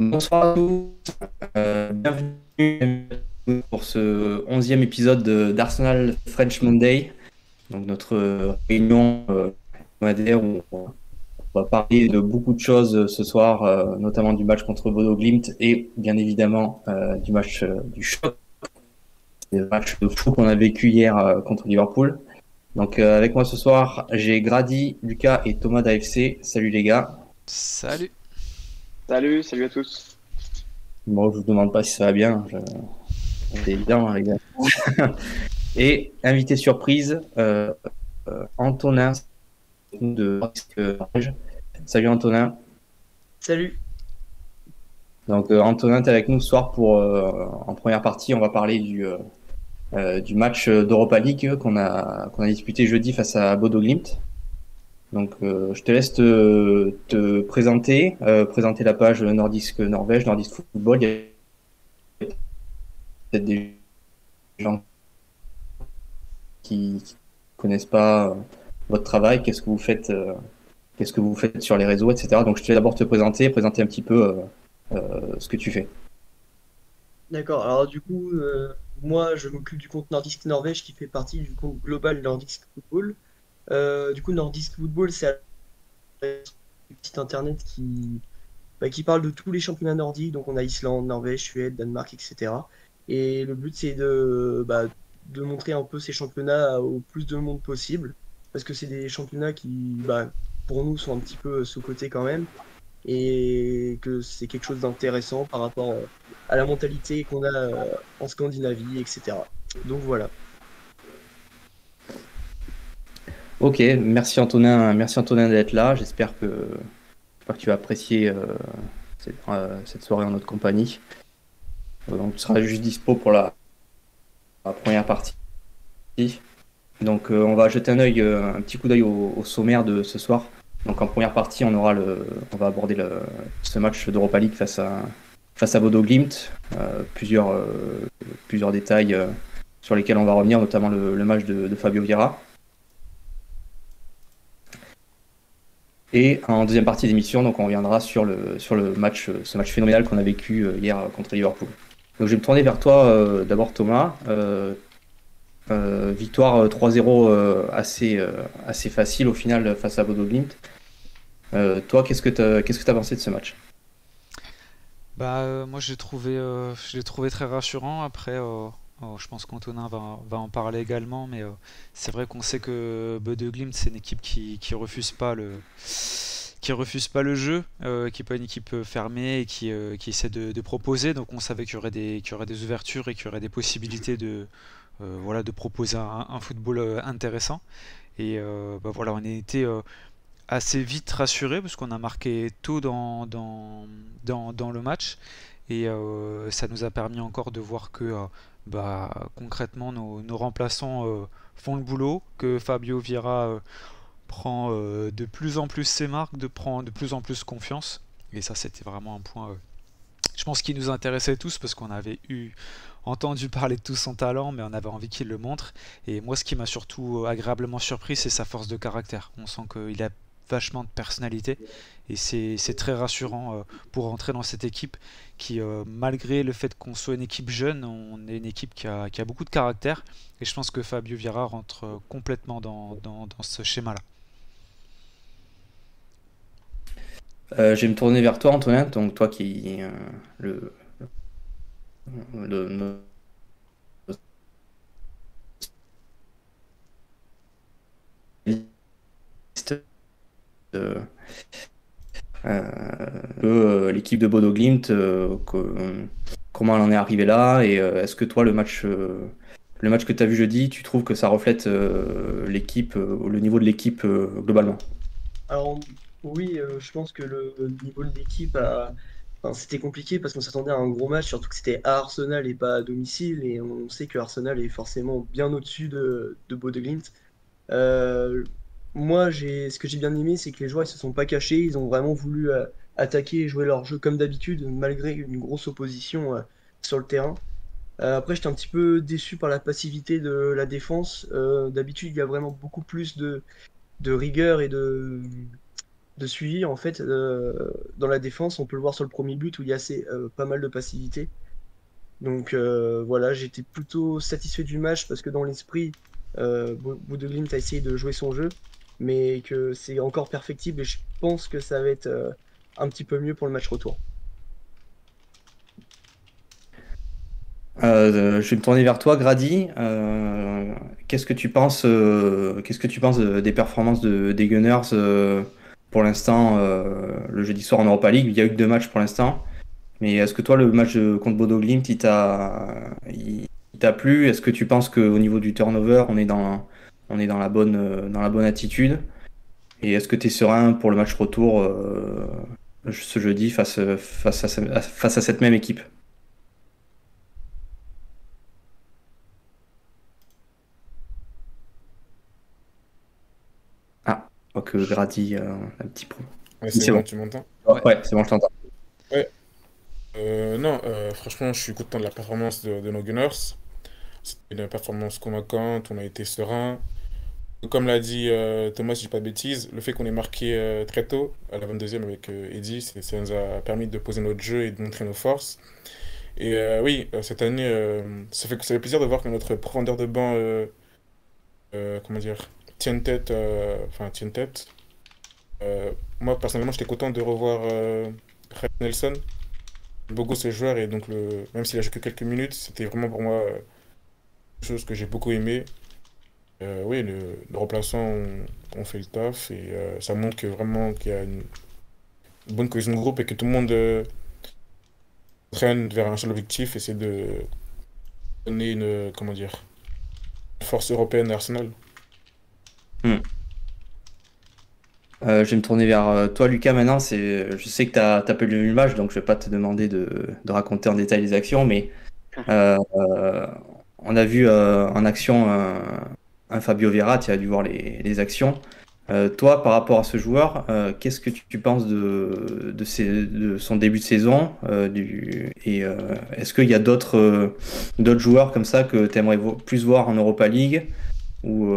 Bonsoir à tous, bienvenue pour ce 11e épisode d'Arsenal French Monday, donc notre réunion hebdomadaire où on va parler de beaucoup de choses ce soir, notamment du match contre Bodo Glimt et bien évidemment du match du choc, des matchs de fou qu'on a vécu hier contre Liverpool. Donc avec moi ce soir, j'ai Grady, Lucas et Thomas d'AFC. Salut les gars. Salut. Salut à tous. Bon, je vous demande pas si ça va bien. C'est évident, hein, les gars. Et invité surprise, Antonin de Norvège. Salut Antonin. Salut. Donc Antonin, tu es avec nous ce soir pour en première partie, on va parler du match d'Europa League qu'on a disputé jeudi face à Bodo Glimt. Donc je te laisse te présenter, présenter la page Nordisk Norvège, Nordisk Football. Il y a peut-être des gens qui connaissent pas votre travail, qu'est-ce que vous faites sur les réseaux, etc. Donc je te laisse d'abord te présenter un petit peu ce que tu fais. D'accord. Alors du coup, moi, je m'occupe du compte Nordisk Norvège qui fait partie du compte global Nordisk Football. Du coup, Nordisk Football, c'est un site internet qui parle de tous les championnats nordiques. Donc on a Islande, Norvège, Suède, Danemark, etc. Et le but, c'est de montrer un peu ces championnats au plus de monde possible. Parce que c'est des championnats qui, pour nous, sont un petit peu sous-cotés quand même. Et que c'est quelque chose d'intéressant par rapport à la mentalité qu'on a en Scandinavie, etc. Donc voilà. Ok, merci Antonin d'être là. J'espère que tu vas apprécier cette soirée en notre compagnie. Donc tu seras juste dispo pour la première partie. Donc on va jeter un petit coup d'œil au sommaire de ce soir. Donc en première partie, on va aborder ce match d'Europa League face à Bodo Glimt. Plusieurs détails sur lesquels on va revenir, notamment le match de Fabio Vieira. Et en deuxième partie d'émission, donc on reviendra sur le match, ce match phénoménal qu'on a vécu hier contre Liverpool. Donc je vais me tourner vers toi d'abord Thomas. Victoire 3-0 assez facile au final face à Bodo Glimt. Toi, qu'est-ce que t'as pensé de ce match? Moi je l'ai trouvé très rassurant. Après, je pense qu'Antonin va en parler également, mais c'est vrai qu'on sait que Bode Glimt c'est une équipe qui refuse pas le jeu, qui est pas une équipe fermée et qui essaie de proposer. Donc on savait qu'il y aurait des ouvertures et qu'il y aurait des possibilités de proposer un football intéressant. Et voilà, on a été assez vite rassuré parce qu'on a marqué tôt dans le match et ça nous a permis encore de voir que concrètement nos remplaçants font le boulot, que Fabio Vieira prend de plus en plus ses marques, prend de plus en plus confiance, et ça c'était vraiment un point je pense qui nous intéressait tous parce qu'on avait entendu parler de tout son talent, mais on avait envie qu'il le montre. Et moi, ce qui m'a surtout agréablement surpris, c'est sa force de caractère. On sent qu'il a vachement de personnalité et c'est très rassurant pour rentrer dans cette équipe qui, malgré le fait qu'on soit une équipe jeune, on est une équipe qui a beaucoup de caractère, et je pense que Fabio Vieira rentre complètement dans ce schéma-là. Je vais me tourner vers toi, Antonin. Donc toi qui le, le journaliste, euh, l'équipe de Bodo Glimt, comment elle en est arrivée là et est-ce que toi le match que tu as vu jeudi, tu trouves que ça reflète l'équipe, le niveau de l'équipe globalement? Alors oui, je pense que le niveau de l'équipe enfin, c'était compliqué parce qu'on s'attendait à un gros match, surtout que c'était à Arsenal et pas à domicile, et on sait que Arsenal est forcément bien au-dessus de Bodø/Glimt. Euh, Moi, ce que j'ai bien aimé, c'est que les joueurs ils se sont pas cachés, ils ont vraiment voulu attaquer et jouer leur jeu comme d'habitude, malgré une grosse opposition sur le terrain. Après, j'étais un petit peu déçu par la passivité de la défense. D'habitude, il y a vraiment beaucoup plus de rigueur de suivi. En fait, dans la défense, on peut le voir sur le premier but où il y a pas mal de passivité. Donc voilà, j'étais plutôt satisfait du match parce que dans l'esprit, Bodo Glimt a essayé de jouer son jeu, mais que c'est encore perfectible et je pense que ça va être un petit peu mieux pour le match retour. Je vais me tourner vers toi, Grady. Qu'est-ce que tu penses des performances des Gunners pour l'instant, le jeudi soir en Europa League? Il y a eu que 2 matchs pour l'instant. Mais est-ce que toi, le match contre Bodo Glimt, il t'a plu? Est-ce que tu penses qu'au niveau du turnover, on est dans la bonne attitude? Et est-ce que tu es serein pour le match retour ce jeudi face à cette même équipe? Ah, je crois que Grady un petit peu. Ouais, Oui, c'est c'est bon, bon. tu m'entends? Ouais. Ouais, c'est bon, je t'entends. Ouais. Non, franchement, je suis content de la performance de nos Gunners. C'était une performance convaincante, on a été serein. Comme l'a dit Thomas, si je dis pas de bêtises, le fait qu'on ait marqué très tôt, à la 22e avec Eddy, ça nous a permis de poser notre jeu et de montrer nos forces. Et oui, cette année, ça fait plaisir de voir que notre profondeur de banc, comment dire, tienne tête. Moi, personnellement, j'étais content de revoir Ryan Nelson. J'aime beaucoup ce joueur et donc même s'il a joué que quelques minutes, c'était vraiment pour moi quelque chose que j'ai beaucoup aimé. Oui, le remplaçant ont fait le taf et ça montre que vraiment qu'il y a une bonne cohésion de groupe et que tout le monde traîne vers un seul objectif et c'est de donner comment dire, une force européenne à Arsenal. Hmm. Je vais me tourner vers toi, Lucas, maintenant. Je sais que tu as peu lu le match, donc je vais pas te demander de raconter en détail les actions, mais euh, on a vu en action un Fabio Vieira, tu as dû voir les actions. Toi, par rapport à ce joueur, qu'est-ce que tu penses de son début de saison et est-ce qu'il y a d'autres joueurs comme ça que tu aimerais plus voir en Europa League ou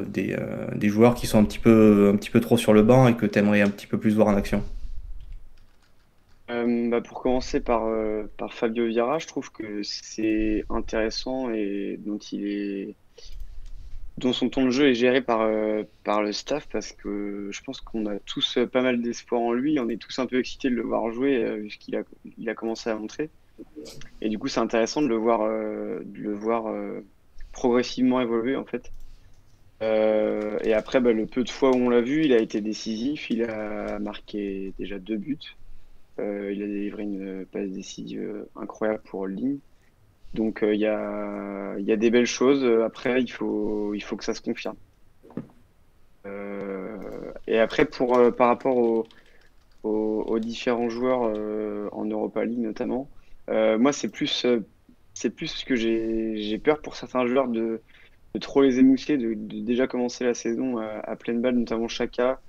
des joueurs qui sont un petit peu trop sur le banc et que tu aimerais un petit peu plus voir en action? Pour commencer par Fabio Vieira, je trouve que c'est intéressant et dont son ton de jeu est géré par le staff parce que je pense qu'on a tous pas mal d'espoir en lui. On est tous un peu excités de le voir jouer vu ce qu'il a commencé à montrer. Et du coup, c'est intéressant de le voir progressivement évoluer en fait. Et après, le peu de fois où on l'a vu, il a été décisif. Il a marqué déjà 2 buts. Il a délivré une passe décisive incroyable pour Holding. Donc il y a des belles choses. Après, il faut que ça se confirme. Et après, par rapport aux différents joueurs en Europa League notamment, moi c'est plus que j'ai peur pour certains joueurs de trop les émousser, de déjà commencer la saison à pleine balle, notamment Xhaka,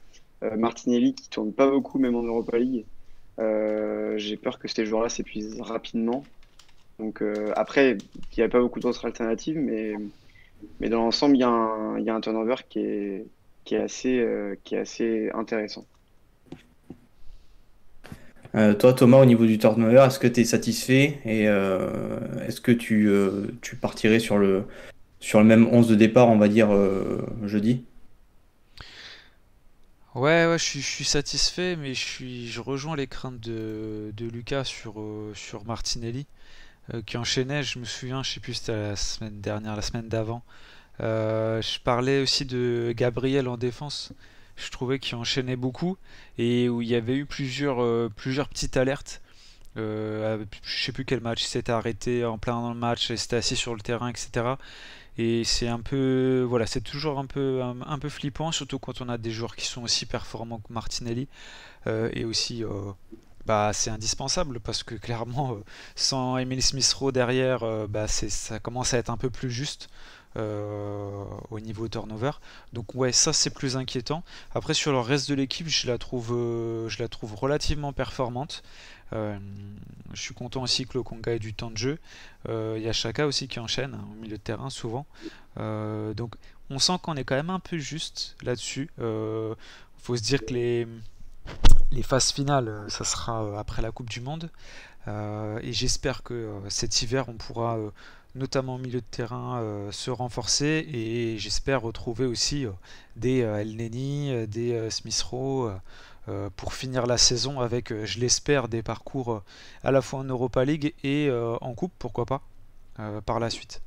Martinelli qui tourne pas beaucoup même en Europa League. J'ai peur que ces joueurs-là s'épuisent rapidement. Donc après, il n'y a pas beaucoup d'autres alternatives, mais dans l'ensemble, il y a un turnover qui est assez intéressant. Toi, Thomas, au niveau du turnover, est-ce que tu es satisfait et est-ce que tu partirais sur le même 11 de départ, on va dire, jeudi? Ouais, je suis satisfait, mais je rejoins les craintes de Lucas sur Martinelli, qui enchaînait, je me souviens, je sais plus, c'était la semaine dernière, la semaine d'avant. Je parlais aussi de Gabriel en défense. Je trouvais qu'il enchaînait beaucoup et où il y avait eu plusieurs petites alertes. Je sais plus quel match, il s'était arrêté en plein dans le match, il s'était assis sur le terrain, etc. Et c'est un peu, voilà, c'est toujours un peu flippant, surtout quand on a des joueurs qui sont aussi performants que Martinelli. Et aussi, c'est indispensable parce que clairement, sans Emile Smith-Rowe derrière, ça commence à être un peu plus juste au niveau turnover. Donc ouais, ça c'est plus inquiétant. Après sur le reste de l'équipe, je la trouve relativement performante. Euh, je suis content aussi que Lokonga ait du temps de jeu. Il y a Chaka aussi qui enchaîne hein, au milieu de terrain souvent. Donc on sent qu'on est quand même un peu juste là-dessus. Faut se dire que les phases finales, ça sera après la Coupe du Monde. Et j'espère que cet hiver, on pourra, notamment au milieu de terrain, se renforcer. Et j'espère retrouver aussi des El Neni, des Smith Rowe, pour finir la saison avec, je l'espère, des parcours à la fois en Europa League et en Coupe, pourquoi pas, par la suite.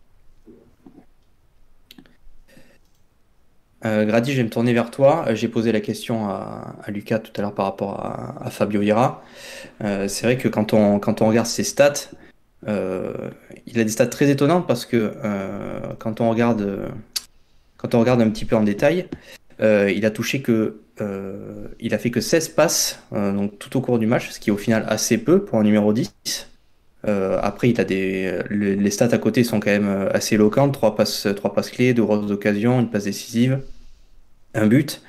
Grady, je vais me tourner vers toi. J'ai posé la question à Lucas tout à l'heure par rapport à Fabio Vieira. C'est vrai que quand on regarde ses stats, il a des stats très étonnantes parce que quand on regarde un petit peu en détail, il a fait que 16 passes donc tout au cours du match, ce qui est au final assez peu pour un numéro 10. Après, les stats à côté sont quand même assez éloquentes. Trois passes clés, deux grosses occasions, une passe décisive, un but.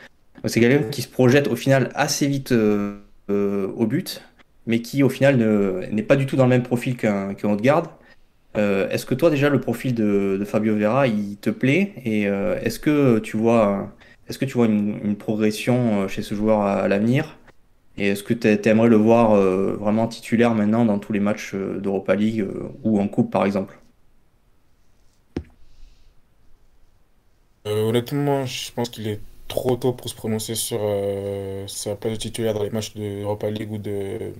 Donc, c'est quelqu'un qui se projette au final assez vite au but, mais qui au final n'est pas du tout dans le même profil qu'un Odegaard. Est-ce que toi déjà le profil de Fabio Vieira il te plaît et est-ce que tu vois une progression chez ce joueur à l'avenir et est-ce que tu aimerais le voir vraiment titulaire maintenant dans tous les matchs d'Europa League ou en coupe par exemple? Honnêtement, je pense qu'il est trop tôt pour se prononcer sur sa place de titulaire dans les matchs de Europa League ou de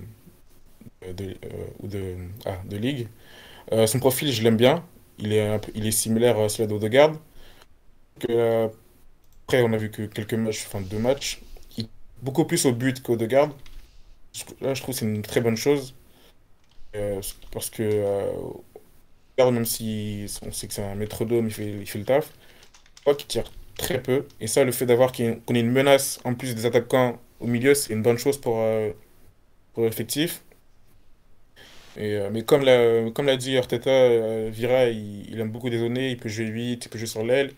Ligue. Son profil, je l'aime bien. Il est similaire à celui d'Odegaard. Euh, Après, on a vu que quelques matchs, enfin 2 matchs. Il beaucoup plus au but qu'Odegaard. Là, je trouve que c'est une très bonne chose. Parce que Odegaard, même si on sait que c'est un métronome, il fait le taf. Je crois qu'il tire très peu. Et ça, le fait qu'on ait une menace en plus des attaquants au milieu, c'est une bonne chose pour l'effectif. Mais comme l'a dit Arteta, Vira, il aime beaucoup dézonner, il peut jouer 8, il peut jouer sur l'aile.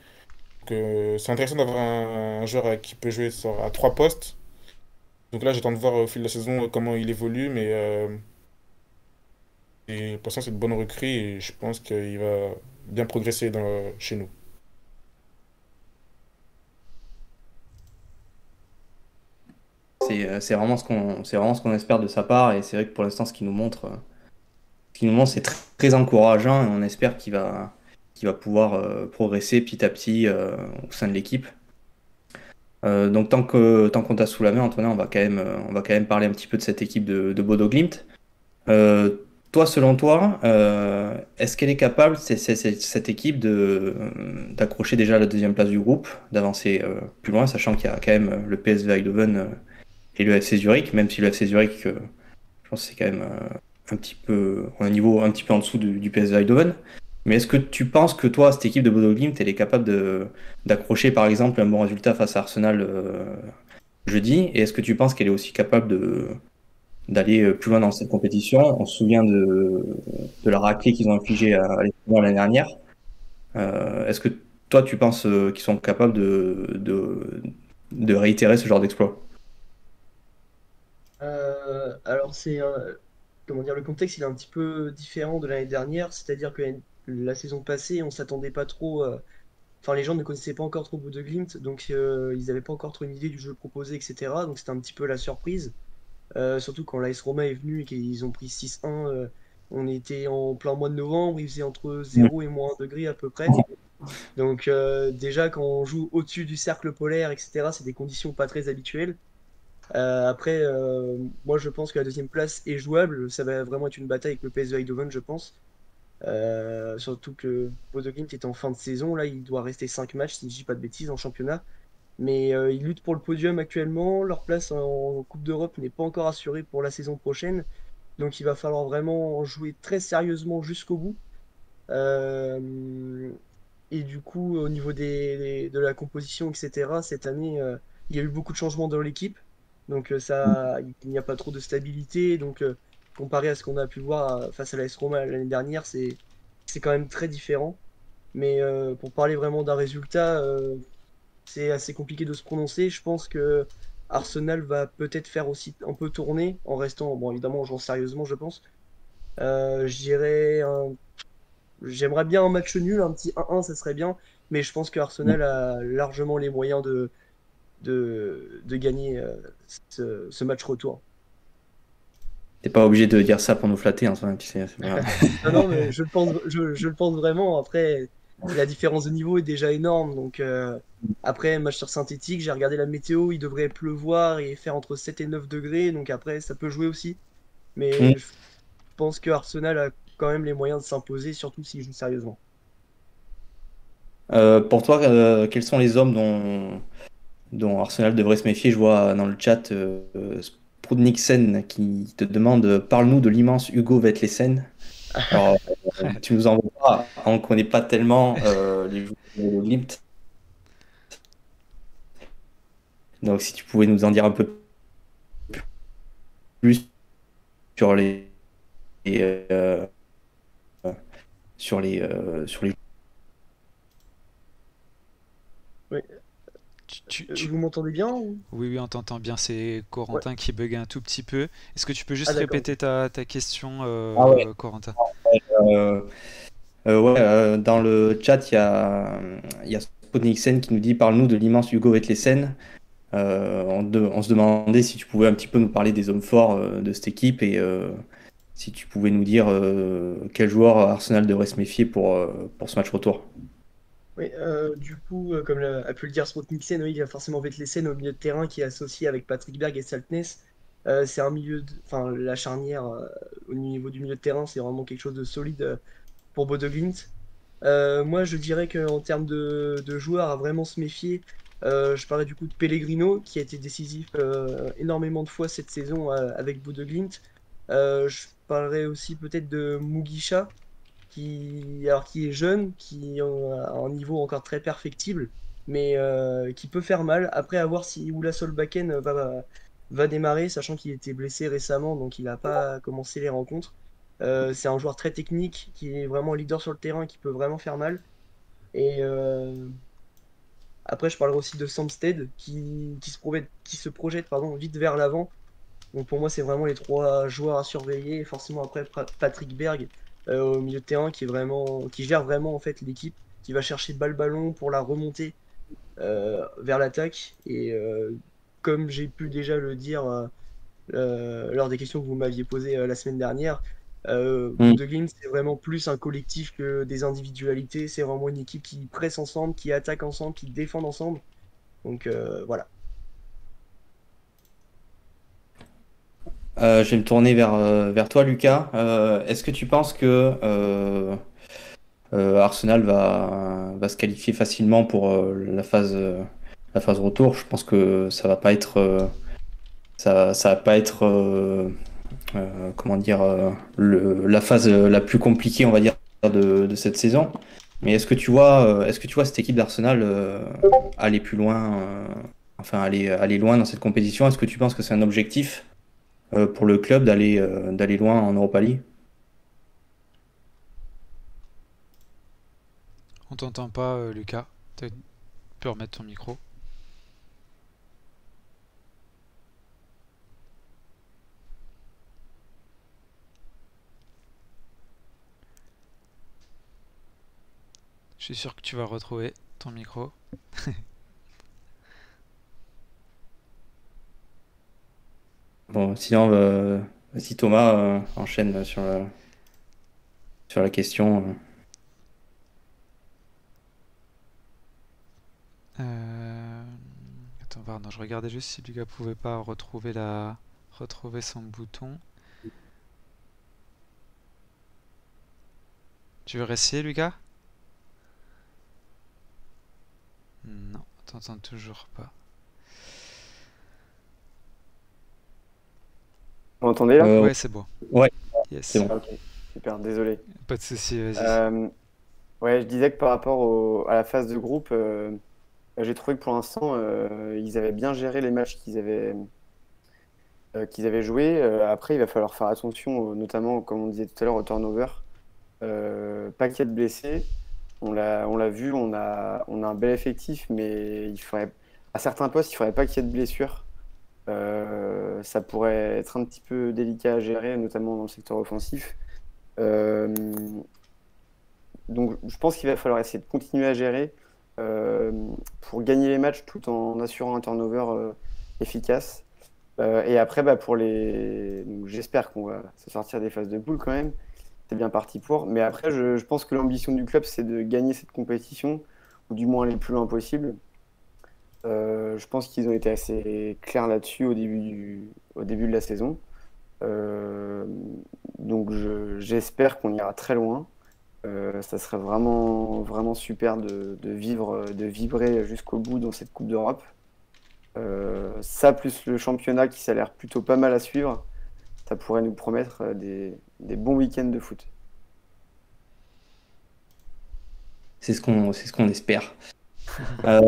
Donc, c'est intéressant d'avoir un joueur qui peut jouer à 3 postes. Donc là, j'attends de voir au fil de la saison comment il évolue, mais pour l'instant, c'est une bonne recrue et je pense qu'il va bien progresser chez nous. C'est vraiment ce qu'on espère de sa part et c'est vrai que pour l'instant ce qu'il nous montre c'est très, très encourageant et on espère qu'il va pouvoir progresser petit à petit au sein de l'équipe. Donc tant qu'on t'a sous la main, Antonin, on va quand même parler un petit peu de cette équipe de Bodo Glimt. Euh, Toi, selon toi, est-ce qu'elle est capable, cette équipe, d'accrocher déjà la deuxième place du groupe, d'avancer plus loin, sachant qu'il y a quand même le PSV Eindhoven et le FC Zurich, même si le FC Zurich, je pense que c'est quand même un petit peu, un niveau un petit peu en dessous du PSV Eindhoven. Mais est-ce que tu penses que toi, cette équipe de Bodo Glimt, elle est capable d'accrocher par exemple un bon résultat face à Arsenal jeudi? Et est-ce que tu penses qu'elle est aussi capable d'aller plus loin dans cette compétition? On se souvient de la raclée qu'ils ont infligée à l'Espagnol l'année dernière. Est-ce que toi, tu penses qu'ils sont capables de réitérer ce genre d'exploit? Alors comment dire, le contexte il est un petit peu différent de l'année dernière, c'est-à-dire que la saison passée, on s'attendait pas trop, enfin les gens ne connaissaient pas encore trop Bodo Glimt, donc ils n'avaient pas encore trop une idée du jeu proposé, etc. Donc c'était un petit peu la surprise. Surtout quand l'AS Roma est venu et qu'ils ont pris 6-1, on était en plein mois de novembre, il faisait entre Mm. 0 et -1 degré à peu près. Donc déjà quand on joue au-dessus du cercle polaire, etc., c'est des conditions pas très habituelles. Après, moi je pense que la deuxième place est jouable, ça va vraiment être une bataille avec le PSV Eindhoven, je pense. Surtout que Bodo Glimt est en fin de saison, là il doit rester 5 matchs si je dis pas de bêtises en championnat. Mais ils luttent pour le podium actuellement. Leur place en Coupe d'Europe n'est pas encore assurée pour la saison prochaine. Donc il va falloir vraiment jouer très sérieusement jusqu'au bout. Euh, et du coup, au niveau de la composition, etc., cette année, il y a eu beaucoup de changements dans l'équipe. Donc il n'y a pas trop de stabilité. Donc comparé à ce qu'on a pu voir face à l'AS Roma l'année dernière, c'est quand même très différent. Mais pour parler vraiment d'un résultat, c'est assez compliqué de se prononcer. Je pense que Arsenal va peut-être faire aussi un peu tourner en restant, bon, évidemment, en jouant sérieusement, je pense. Je dirais j'aimerais bien un match nul, un petit 1-1, ça serait bien. Mais je pense que Arsenal a largement les moyens de gagner ce match retour. T'es pas obligé de dire ça pour nous flatter, Antonin, tu sais, c'est pas grave. Non, non, mais je le pense vraiment. Après, la différence de niveau est déjà énorme. Donc, après, match sur synthétique, j'ai regardé la météo, il devrait pleuvoir et faire entre 7 et 9 degrés. Donc, après, ça peut jouer aussi. Mm. Mais je pense que Arsenal a quand même les moyens de s'imposer, surtout s'il joue sérieusement. Pour toi, quels sont les hommes dont Arsenal devrait se méfier? Je vois dans le chat Sprudniksen qui te demande parle-nous de l'immense Hugo Vetlesen. Alors, tu nous en veux pas, on ne connaît pas tellement les joueurs de Glimt. Donc, si tu pouvais nous en dire un peu plus sur euh, sur les. Oui. Vous m'entendez bien Oui, oui, on t'entend bien. C'est Ouais. Corentin qui bug un tout petit peu. Est-ce que tu peux juste Ah, d'accord. répéter ta question, Ah ouais. Corentin? Euh, ouais, dans le chat, il y a Spotniksen qui nous dit parle-nous de l'immense Hugo Vetlesen. On se demandait si tu pouvais un petit peu nous parler des hommes forts de cette équipe et si tu pouvais nous dire quel joueur Arsenal devrait se méfier pour ce match retour. Oui, du coup, comme a pu le dire Sprotniksen, oui, il y a forcément Vetlesen au milieu de terrain qui est associé avec Patrick Berg et Saltness. C'est un enfin, la charnière au niveau du milieu de terrain, c'est vraiment quelque chose de solide pour Bodo Glimt. Moi, je dirais qu'en termes de joueurs à vraiment se méfier, je parlais du coup de Pellegrino, qui a été décisif énormément de fois cette saison avec Bodo Glimt. Je parlerai aussi peut-être de Mugisha, qui est jeune, qui a un niveau encore très perfectible, mais qui peut faire mal. Après, à voir si Oula Solbakken va démarrer, sachant qu'il était blessé récemment, donc il n'a pas commencé les rencontres. C'est un joueur très technique, qui est vraiment leader sur le terrain, qui peut vraiment faire mal. Et après, je parlerai aussi de Samsted, qui se projette pardon, vite vers l'avant. Donc pour moi, c'est vraiment les trois joueurs à surveiller. Et forcément, après, Patrick Berg au milieu de terrain qui gère vraiment en fait l'équipe, qui va chercher balle ballon pour la remonter vers l'attaque. Et comme j'ai pu déjà le dire lors des questions que vous m'aviez posées la semaine dernière, Mm. Bodø Glimt, c'est vraiment plus un collectif que des individualités. C'est vraiment une équipe qui presse ensemble, qui attaque ensemble, qui défend ensemble. Donc voilà. Je vais me tourner vers toi, Lucas. Est-ce que tu penses que Arsenal va se qualifier facilement pour la phase retour? Je pense que ça va pas être comment dire, la phase la plus compliquée, on va dire, de cette saison. Mais est-ce que tu vois cette équipe d'Arsenal aller plus loin, enfin aller loin dans cette compétition? Est-ce que tu penses que c'est un objectif pour le club d'aller loin en Europa League? On t'entend pas, Lucas. Tu peux remettre ton micro. Je suis sûr que tu vas retrouver ton micro. Bon, sinon, vas-y Thomas, enchaîne sur la question. Attends, pardon, je regardais juste si Lucas pouvait pas retrouver son bouton. Tu veux réessayer, Lucas? Non, t'entends toujours pas. Vous m'entendez là? Euh, Ouais, c'est bon. ouais, Yes. c'est bon. Ah, ok, super, désolé. Pas de souci, vas-y. Ouais, je disais que par rapport à la phase de groupe, j'ai trouvé que pour l'instant, ils avaient bien géré les matchs qu'ils avaient joués. Après, il va falloir faire attention, notamment, comme on disait tout à l'heure, au turnover. Pas qu'il y ait de blessés. On l'a vu, on a un bel effectif, mais à certains postes, il ne faudrait pas qu'il y ait de blessures. Ça pourrait être un petit peu délicat à gérer, notamment dans le secteur offensif. Euh, donc, je pense qu'il va falloir essayer de continuer à gérer. euh, pour gagner les matchs tout en assurant un turnover efficace. Et après, donc, j'espère qu'on va se sortir des phases de poule quand même. C'est bien parti pour. Mais après, je pense que l'ambition du club, c'est de gagner cette compétition, ou du moins aller le plus loin possible. Je pense qu'ils ont été assez clairs là-dessus au début de la saison. Euh, donc j'espère qu'on ira très loin. Ça serait vraiment, vraiment super de vibrer jusqu'au bout dans cette Coupe d'Europe. Ça, plus le championnat qui s'est l'air plutôt pas mal à suivre, ça pourrait nous promettre des bons week-ends de foot. C'est ce qu'on espère. Euh,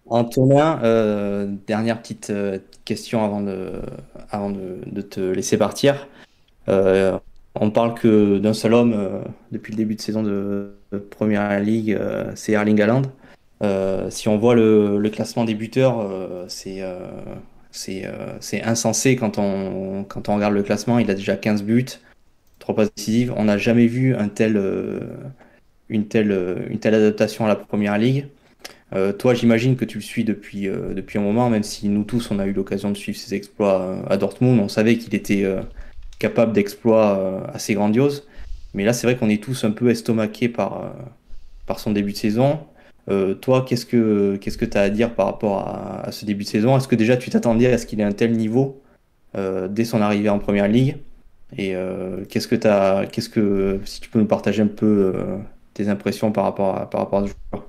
Antonin, dernière petite question avant de te laisser partir. Euh, on parle que d'un seul homme depuis le début de saison de Première Ligue, c'est Erling Haaland. Si on voit le classement des buteurs, c'est insensé quand on regarde le classement. Il a déjà 15 buts, 3 passes décisives. On n'a jamais vu une telle adaptation à la Première Ligue. Toi, j'imagine que tu le suis depuis un moment, même si nous tous, on a eu l'occasion de suivre ses exploits à Dortmund. On savait qu'il était capable d'exploits assez grandioses. Mais là, c'est vrai qu'on est tous un peu estomaqués par son début de saison. Toi, qu'est-ce que tu as à dire par rapport à ce début de saison? Est-ce que déjà tu t'attendais à ce qu'il ait un tel niveau dès son arrivée en Première Ligue? Et si tu peux nous partager un peu tes impressions par rapport à ce joueur?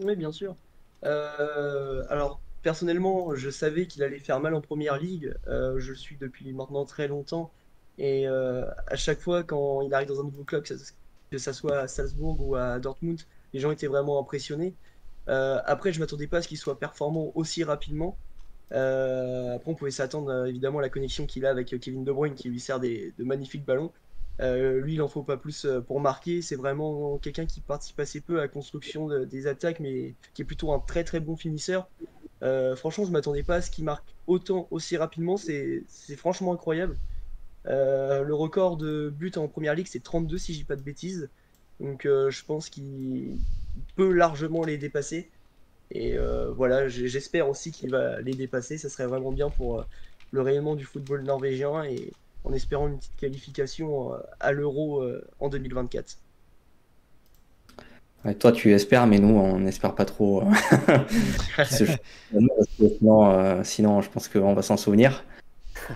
Oui, bien sûr. Alors, personnellement, je savais qu'il allait faire mal en première ligue. Je le suis depuis maintenant très longtemps. Et à chaque fois, quand il arrive dans un nouveau club, que ça soit à Salzbourg ou à Dortmund, les gens étaient vraiment impressionnés. Après, je m'attendais pas à ce qu'il soit performant aussi rapidement. Après, on pouvait s'attendre évidemment à la connexion qu'il a avec Kevin De Bruyne qui lui sert de magnifiques ballons. Lui, il en faut pas plus pour marquer. C'est vraiment quelqu'un qui participe assez peu à la construction des attaques, mais qui est plutôt un très très bon finisseur. Franchement, je m'attendais pas à ce qu'il marque autant aussi rapidement. C'est franchement incroyable. Le record de buts en première ligue, c'est 32 si je dis pas de bêtises. Donc je pense qu'il peut largement les dépasser. Et voilà, j'espère aussi qu'il va les dépasser. Ça serait vraiment bien pour le rayonnement du football norvégien et en espérant une petite qualification à l'Euro en 2024. Ouais, toi, tu espères, mais nous, on n'espère pas trop qu'il se change. Parce que sinon, je pense qu'on va s'en souvenir.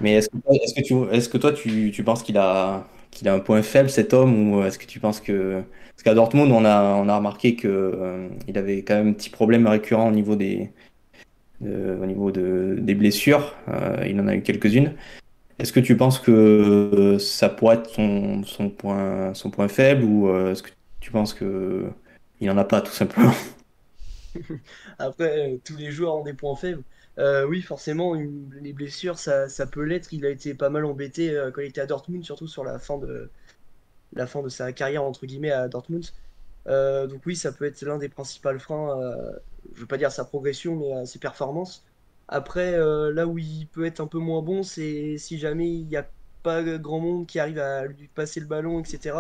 Mais est-ce que toi, tu penses qu'il a un point faible, cet homme, ou est-ce que tu penses que... Parce qu'à Dortmund, on a remarqué que, il avait quand même un petit problème récurrent au niveau des blessures. Il en a eu quelques-unes. Est-ce que tu penses que ça pourrait être son point faible, ou est-ce que tu penses que il en a pas, tout simplement? Après, tous les joueurs ont des points faibles. Oui, forcément, les blessures, ça peut l'être. Il a été pas mal embêté quand il était à Dortmund, surtout sur la fin de sa carrière, entre guillemets, à Dortmund. Donc oui, ça peut être l'un des principaux freins, je veux pas dire sa progression, mais ses performances. Après, là où il peut être un peu moins bon, c'est si jamais il n'y a pas grand monde qui arrive à lui passer le ballon, etc.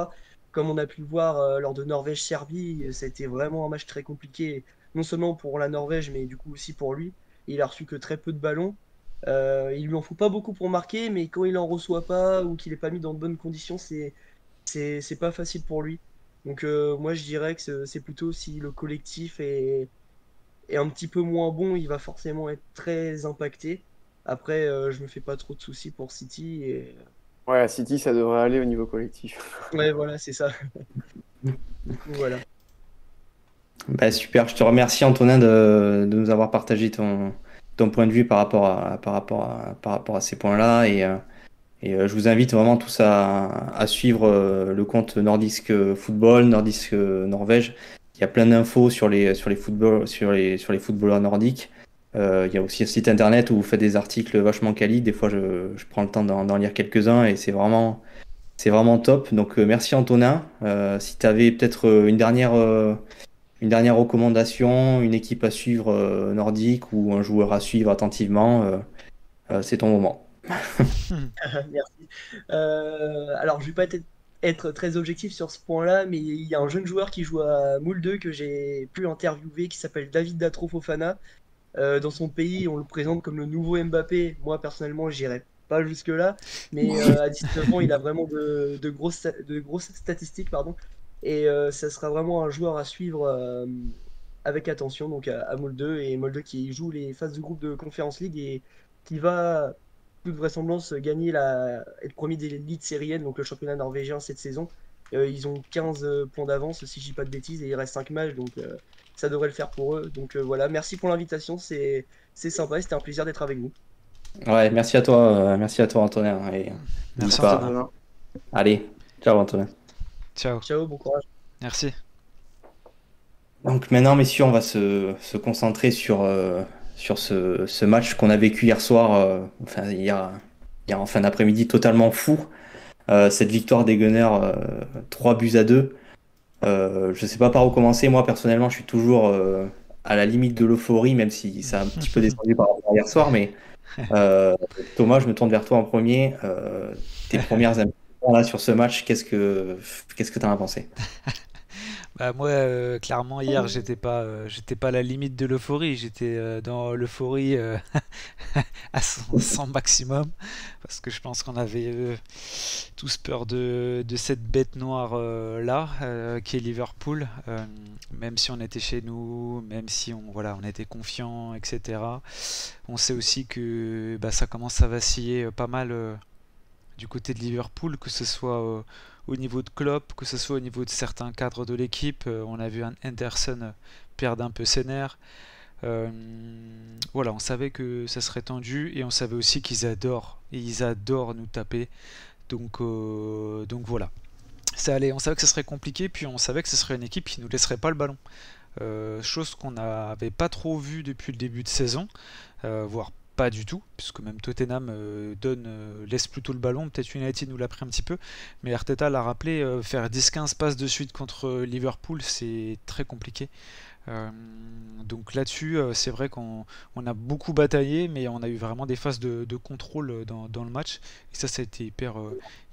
Comme on a pu le voir lors de Norvège-Serbie, ça a été vraiment un match très compliqué, non seulement pour la Norvège, mais du coup aussi pour lui. Il a reçu que très peu de ballons. Il lui en faut pas beaucoup pour marquer, mais quand il en reçoit pas ou qu'il est pas mis dans de bonnes conditions, c'est pas facile pour lui. Donc moi je dirais que c'est plutôt si le collectif est un petit peu moins bon, il va forcément être très impacté. Après, je me fais pas trop de soucis pour City et Ouais, à City, ça devrait aller au niveau collectif. ouais voilà c'est ça. Du coup voilà. Bah, super, je te remercie, Antonin, de nous avoir partagé ton point de vue par rapport à ces points-là. Et je vous invite vraiment tous à suivre le compte Nordisk Football, Nordisk Norvège. Il y a plein d'infos sur les footballeurs nordiques. Il y a aussi un site internet où vous faites des articles vachement quali. Des fois, je prends le temps d'en lire quelques-uns et c'est vraiment top. Donc, merci, Antonin. Si tu avais peut-être une dernière recommandation, une équipe à suivre nordique ou un joueur à suivre attentivement, c'est ton moment. Merci. Alors je vais pas être être très objectif sur ce point-là, mais il y a un jeune joueur qui joue à Moule 2 que j'ai pu interviewer qui s'appelle David Datro Fofana. Dans son pays, on le présente comme le nouveau Mbappé. Moi, personnellement, j'irai pas jusque-là, mais à 19 ans, il a vraiment de grosses statistiques, pardon. Et ça sera vraiment un joueur à suivre avec attention donc à Molde et Molde qui joue les phases de groupe de Conference League et qui va toute vraisemblance gagner être premier des l'élite syrienne, donc le championnat norvégien cette saison. Ils ont 15 points d'avance si je dis pas de bêtises et il reste 5 matchs donc ça devrait le faire pour eux. Donc voilà, merci pour l'invitation, c'est sympa, c'était un plaisir d'être avec vous. Ouais, merci à toi Antonin. Et n'hésite Merci pas. Antonin. Allez, ciao Antonin. Ciao. Ciao, bon courage. Merci. Donc maintenant, messieurs, on va se concentrer sur ce match qu'on a vécu hier soir, enfin hier en fin d'après-midi, totalement fou. Cette victoire des Gunners, 3 buts à 2. Je sais pas par où commencer. Moi, personnellement, je suis toujours à la limite de l'euphorie, même si ça a un petit peu descendu par rapport à hier soir. Mais Thomas, je me tourne vers toi en premier. Tes premières impressions là sur ce match, qu'est-ce que tu en as pensé? Bah moi, clairement hier, j'étais pas à la limite de l'euphorie, j'étais dans l'euphorie à son maximum, parce que je pense qu'on avait tous peur de cette bête noire là, qui est Liverpool, même si on était chez nous, même si on était confiant, etc. On sait aussi que bah, ça commence à vaciller pas mal du côté de Liverpool, que ce soit au niveau de Klopp, que ce soit au niveau de certains cadres de l'équipe. On a vu un Henderson perdre un peu ses nerfs. Euh, voilà, on savait que ça serait tendu et on savait aussi ils adorent nous taper. Donc voilà. Ça allait, on savait que ce serait compliqué, puis on savait que ce serait une équipe qui nous laisserait pas le ballon. Chose qu'on n'avait pas trop vue depuis le début de saison, voire pas du tout, puisque même Tottenham laisse plutôt le ballon. Peut-être United nous l'a pris un petit peu, mais Arteta l'a rappelé, faire 10-15 passes de suite contre Liverpool, c'est très compliqué. Euh, donc là-dessus, c'est vrai qu'on a beaucoup bataillé, mais on a eu vraiment des phases de contrôle dans le match, et ça a été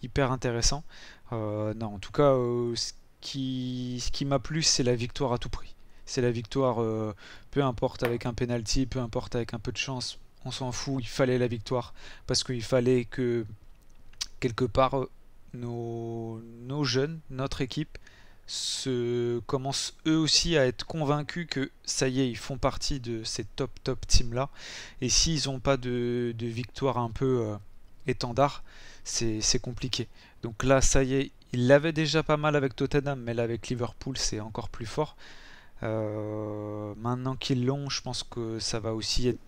hyper intéressant. Non, en tout cas, ce qui m'a plu, c'est la victoire à tout prix. C'est la victoire, peu importe avec un penalty, peu importe avec un peu de chance, on s'en fout, il fallait la victoire, parce qu'il fallait que, quelque part, nos jeunes, notre équipe, commencent eux aussi à être convaincus que ça y est, ils font partie de ces top teams là. Et s'ils n'ont pas de victoire un peu étendard, c'est compliqué. Donc là, ça y est, ils l'avaient déjà pas mal avec Tottenham, mais là avec Liverpool, c'est encore plus fort. Maintenant qu'ils l'ont, je pense que ça va aussi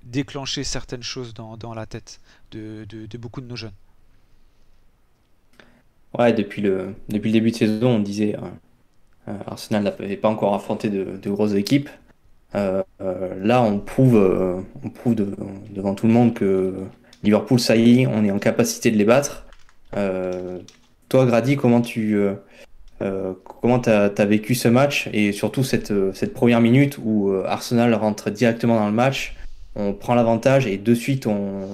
déclencher certaines choses dans la tête de beaucoup de nos jeunes. Ouais, depuis le début de saison, on disait Arsenal n'avait pas encore affronté de grosses équipes. Là, on prouve devant tout le monde que Liverpool, ça y est, on est en capacité de les battre. Euh, Toi, Grady, comment t'as vécu ce match et surtout cette première minute où Arsenal rentre directement dans le match, on prend l'avantage et de suite on-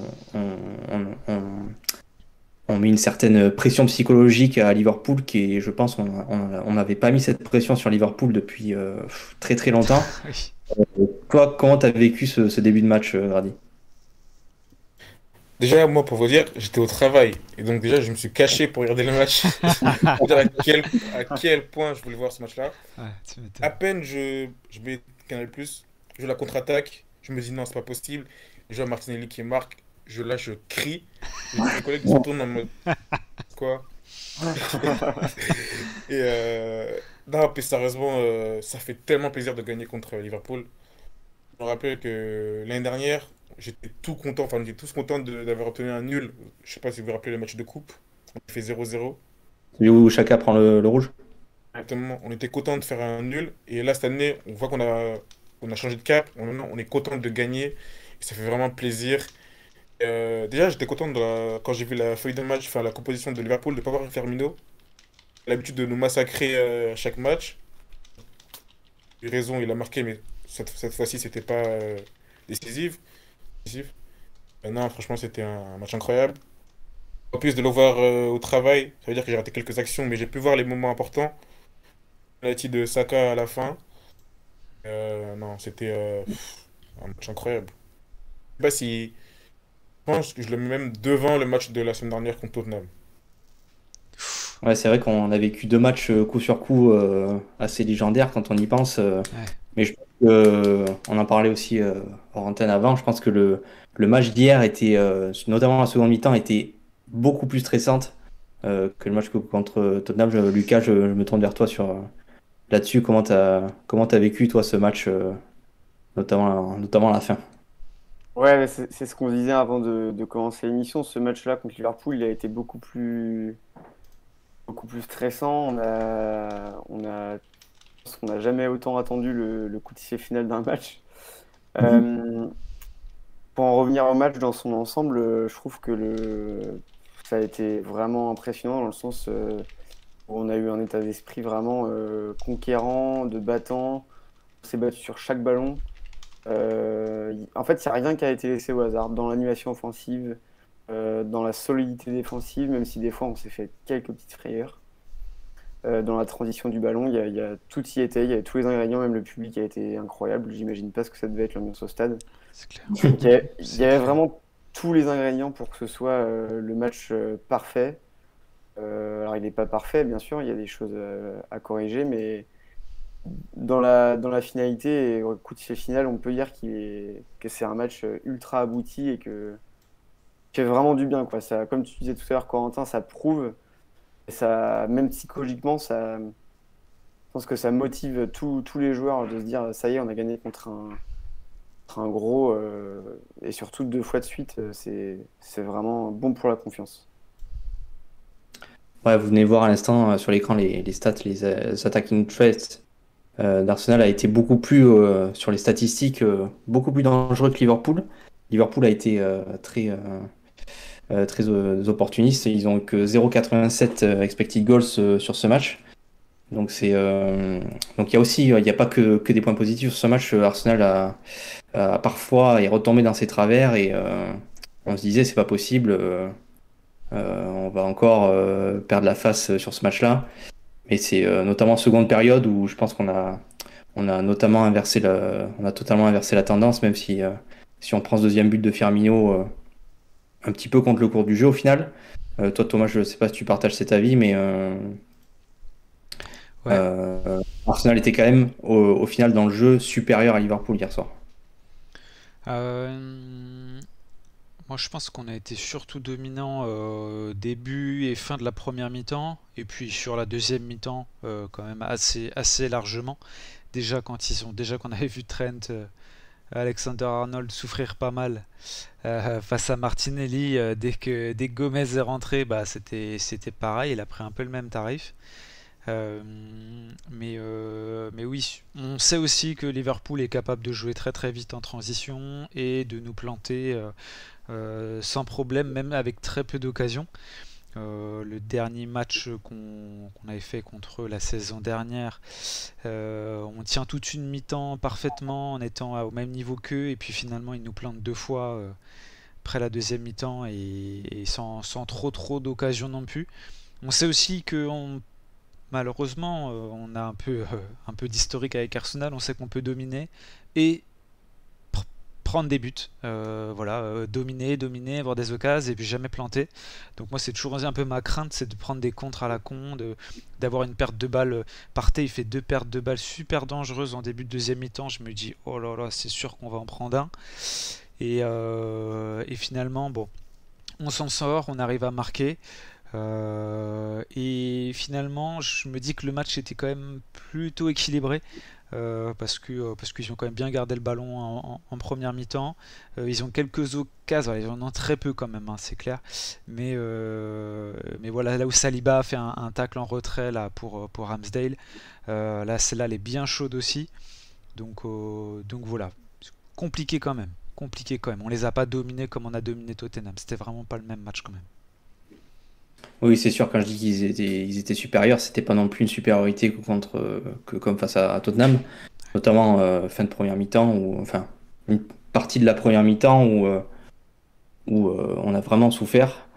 on met une certaine pression psychologique à Liverpool qui est, je pense, on n'avait pas mis cette pression sur Liverpool depuis très très longtemps. Oui. Toi, comment t'as vécu ce début de match, Grady? Déjà, moi, pour vous dire, j'étais au travail. Et donc, déjà, je me suis caché pour regarder le match. Pour dire à quel point je voulais voir ce match-là. Ouais, tu À m'étonnes. peine je mets Canal+, je la contre-attaque. Je me dis non, c'est pas possible. Je vois Martinelli qui marque. Je crie. J'ai mes collègues qui se tournent en mode quoi. Et non, puis sérieusement, ça fait tellement plaisir de gagner contre Liverpool. Je me rappelle que l'année dernière, j'étais tout content, enfin, on était tous contents d'avoir obtenu un nul. Je sais pas si vous vous rappelez le match de coupe. On a fait 0-0. Celui où chacun prend le rouge? Exactement. On était content de faire un nul. Et là, cette année, on voit on a changé de cap. On est content de gagner. Et ça fait vraiment plaisir. Déjà, j'étais content quand j'ai vu la feuille de match, enfin la composition de Liverpool, de ne pas voir Firmino. L'habitude de nous massacrer à chaque match. Il a raison, il a marqué, mais cette fois-ci, c'était pas décisif. Non, franchement, c'était un match incroyable. En plus de le voir au travail, ça veut dire que j'ai raté quelques actions, mais j'ai pu voir les moments importants. Penalty de Saka à la fin. Non, c'était un match incroyable. Je sais pas si. Je pense que je le mets même devant le match de la semaine dernière contre Tottenham. Ouais, c'est vrai qu'on a vécu 2 matchs coup sur coup assez légendaires quand on y pense. Ouais. Mais je pense que, on en parlait aussi hors antenne avant. Je pense que le match d'hier était, notamment la seconde mi-temps, était beaucoup plus stressante que le match contre Tottenham. Lucas, je me tourne vers toi sur là-dessus. Comment t'as vécu toi ce match, notamment à la fin? Ouais, mais c'est ce qu'on disait avant de commencer l'émission. Ce match-là contre Liverpool, il a été beaucoup plus stressant. Je pense qu'on n'a jamais autant attendu le coup de sifflet final d'un match. Euh, pour en revenir au match dans son ensemble, je trouve que ça a été vraiment impressionnant dans le sens où on a eu un état d'esprit vraiment conquérant, de battant. On s'est battu sur chaque ballon. En fait, il n'y a rien qui a été laissé au hasard dans l'animation offensive, dans la solidité défensive, même si des fois on s'est fait quelques petites frayeurs. Dans la transition du ballon, tout y était, il y avait tous les ingrédients, même le public a été incroyable. J'imagine pas ce que ça devait être l'ambiance au stade. C'est clair. Il C'est y avait clair. vraiment tous les ingrédients pour que ce soit le match parfait. Alors il n'est pas parfait, bien sûr, il y a des choses à corriger, mais dans la finalité et au coup de sifflet final, on peut dire que c'est un match ultra abouti et qui fait vraiment du bien, quoi. Ça, comme tu disais tout à l'heure, Corentin, ça prouve, et ça, même psychologiquement, je pense que ça motive tous les joueurs de se dire, ça y est, on a gagné contre un gros, et surtout 2 fois de suite, c'est vraiment bon pour la confiance. Ouais, vous venez voir à l'instant sur l'écran les stats, les attacking traits d'Arsenal a été beaucoup plus sur les statistiques, beaucoup plus dangereux que Liverpool. Liverpool a été très opportuniste. Ils ont que 0,87 expected goals sur ce match. Donc il y a aussi, il n'y a pas que des points positifs sur ce match. Arsenal a parfois est retombé dans ses travers et on se disait c'est pas possible. On va encore perdre la face sur ce match-là. Mais c'est notamment en seconde période où je pense on a notamment on a totalement inversé la tendance, même si on prend ce deuxième but de Firmino un petit peu contre le cours du jeu au final. Toi, Thomas, je ne sais pas si tu partages cet avis, mais Ouais. Arsenal était quand même au final dans le jeu supérieur à Liverpool hier soir. Euh, Moi, je pense qu'on a été surtout dominant début et fin de la première mi-temps, et puis sur la deuxième mi-temps, quand même assez largement. Déjà qu'on avait vu Trent, Alexander-Arnold souffrir pas mal face à Martinelli, dès que Gomez est rentré, bah c'était pareil. Il a pris un peu le même tarif. Euh, mais oui, on sait aussi que Liverpool est capable de jouer très très vite en transition et de nous planter sans problème, même avec très peu d'occasions. Le dernier match qu'on avait fait contre eux la saison dernière, on tient toute une mi-temps parfaitement en étant au même niveau qu'eux, et puis finalement ils nous plantent 2 fois après la deuxième mi-temps, et sans trop d'occasions non plus. On sait aussi que malheureusement on a un peu d'historique avec Arsenal, on sait qu'on peut dominer et prendre des buts, voilà, dominer, avoir des occasions et puis jamais planter. Donc moi c'est toujours un peu ma crainte, c'est de prendre des contres à la con, d'avoir une perte de balle. Partey il fait 2 pertes de balles super dangereuses en début de deuxième mi-temps, je me dis oh là là c'est sûr qu'on va en prendre un. Et finalement bon, on s'en sort, on arrive à marquer. Et finalement, je me dis que le match était quand même plutôt équilibré parce qu'ils ont quand même bien gardé le ballon en première mi-temps. Ils ont quelques occasions, ils en ont très peu quand même, hein, c'est clair. Mais voilà, là où Saliba a fait un tacle en retrait là pour Ramsdale, là celle-là elle est bien chaude aussi. Donc voilà, compliqué quand même. Compliqué quand même. On les a pas dominés comme on a dominé Tottenham. C'était vraiment pas le même match quand même. Oui, c'est sûr, quand je dis qu'ils étaient supérieurs, c'était pas non plus une supériorité que comme face à Tottenham, notamment fin de première mi-temps, ou enfin une partie de la première mi-temps où on a vraiment souffert.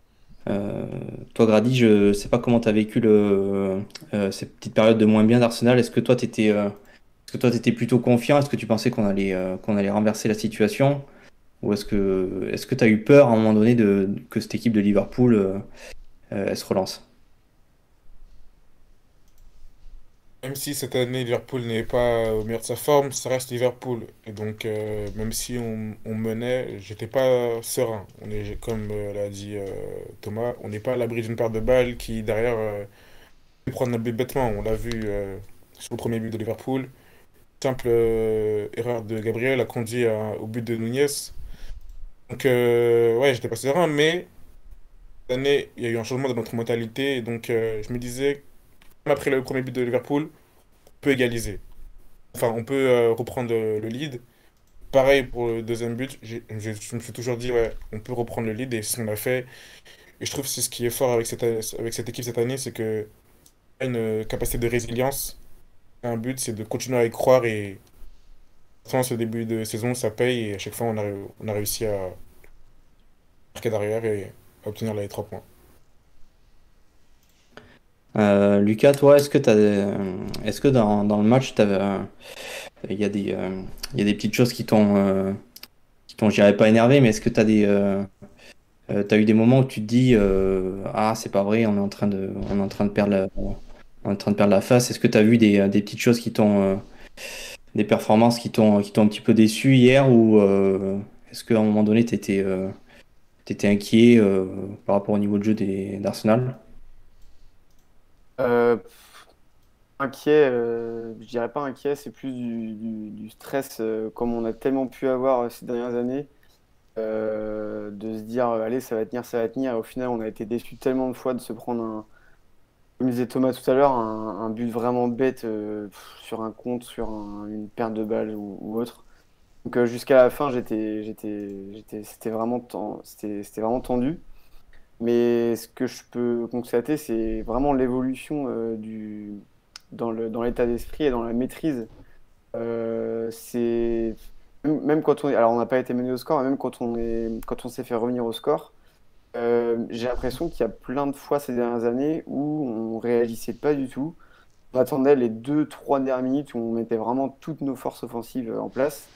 Euh, Toi, Grady, je sais pas comment tu as vécu cette petite période de moins bien d'Arsenal. Est-ce que toi, t'étais plutôt confiant? Est-ce que tu pensais qu'on allait renverser la situation? Ou est-ce que tu as eu peur à un moment donné que cette équipe de Liverpool elle se relance? Même si cette année Liverpool n'est pas au meilleur de sa forme, ça reste Liverpool. Et donc, même si on menait, j'étais pas serein. Comme l'a dit Thomas, on n'est pas à l'abri d'une paire de balles qui, derrière, peut prendre un but bêtement. On l'a vu sur le premier but de Liverpool. Simple erreur de Gabriel a conduit au but de Nunez. Donc, ouais, j'étais pas serein, mais cette année, il y a eu un changement dans notre mentalité. Et donc, je me disais, même après le premier but de Liverpool, on peut égaliser. Enfin, on peut reprendre le lead. Pareil pour le deuxième but, je me suis toujours dit, ouais, on peut reprendre le lead et c'est ce qu'on a fait. Et je trouve que c'est ce qui est fort avec cette équipe cette année, c'est que y a une capacité de résilience. Un but, c'est de continuer à y croire et sans ce début de saison, ça paye et à chaque fois, on a réussi à marquer derrière et à obtenir les 3 points. Lucas, toi, est-ce que dans le match, il y a des petites choses je dirais pas énervé, mais est-ce que t'as eu des moments où tu te dis, ah, c'est pas vrai, on est en train de perdre on est en train de perdre la face. Est-ce que tu as vu des petites choses des performances qui t'ont un petit peu déçu hier ou est-ce qu'à un moment donné, t'étais inquiet par rapport au niveau de jeu d'Arsenal? Euh, Inquiet, je dirais pas inquiet, c'est plus du stress comme on a tellement pu avoir ces dernières années, de se dire allez ça va tenir, ça va tenir. Et au final, on a été déçus tellement de fois de se prendre comme disait Thomas tout à l'heure, un but vraiment bête sur un compte, une perte de balle ou autre. Donc jusqu'à la fin, c'était vraiment tendu. Mais ce que je peux constater, c'est vraiment l'évolution dans l'état d'esprit et dans la maîtrise. C'est même quand alors on n'a pas été mené au score, mais même quand on s'est fait revenir au score, j'ai l'impression qu'il y a plein de fois ces dernières années où on réagissait pas du tout. On attendait les 2, 3 dernières minutes où on mettait vraiment toutes nos forces offensives en place.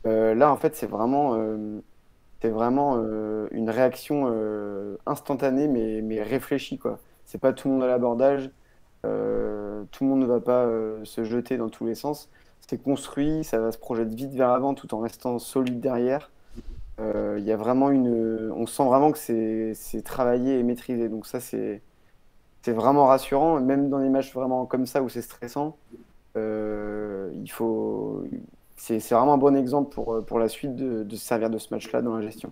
Là, en fait, c'est vraiment une réaction instantanée, mais réfléchie, quoi. C'est pas tout le monde à l'abordage, tout le monde ne va pas se jeter dans tous les sens. C'est construit, ça va se projeter vite vers l'avant tout en restant solide derrière. Il y a vraiment on sent vraiment que c'est travaillé et maîtrisé. Donc ça, c'est vraiment rassurant. Même dans les matchs vraiment comme ça où c'est stressant, il faut, c'est vraiment un bon exemple pour la suite de se servir de ce match-là dans la gestion.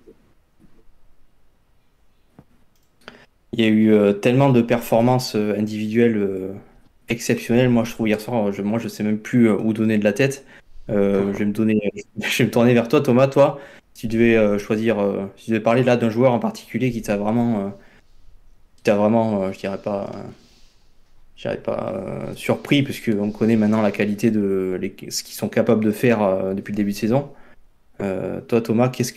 Il y a eu tellement de performances individuelles exceptionnelles. Moi, je trouve hier soir, je sais même plus où donner de la tête. Je vais me tourner vers toi, Thomas. Toi, si tu devais si tu devais parler là d'un joueur en particulier qui t'a vraiment, je dirais pas surpris, puisque on connaît maintenant la qualité ce qu'ils sont capables de faire depuis le début de saison. Toi, Thomas, si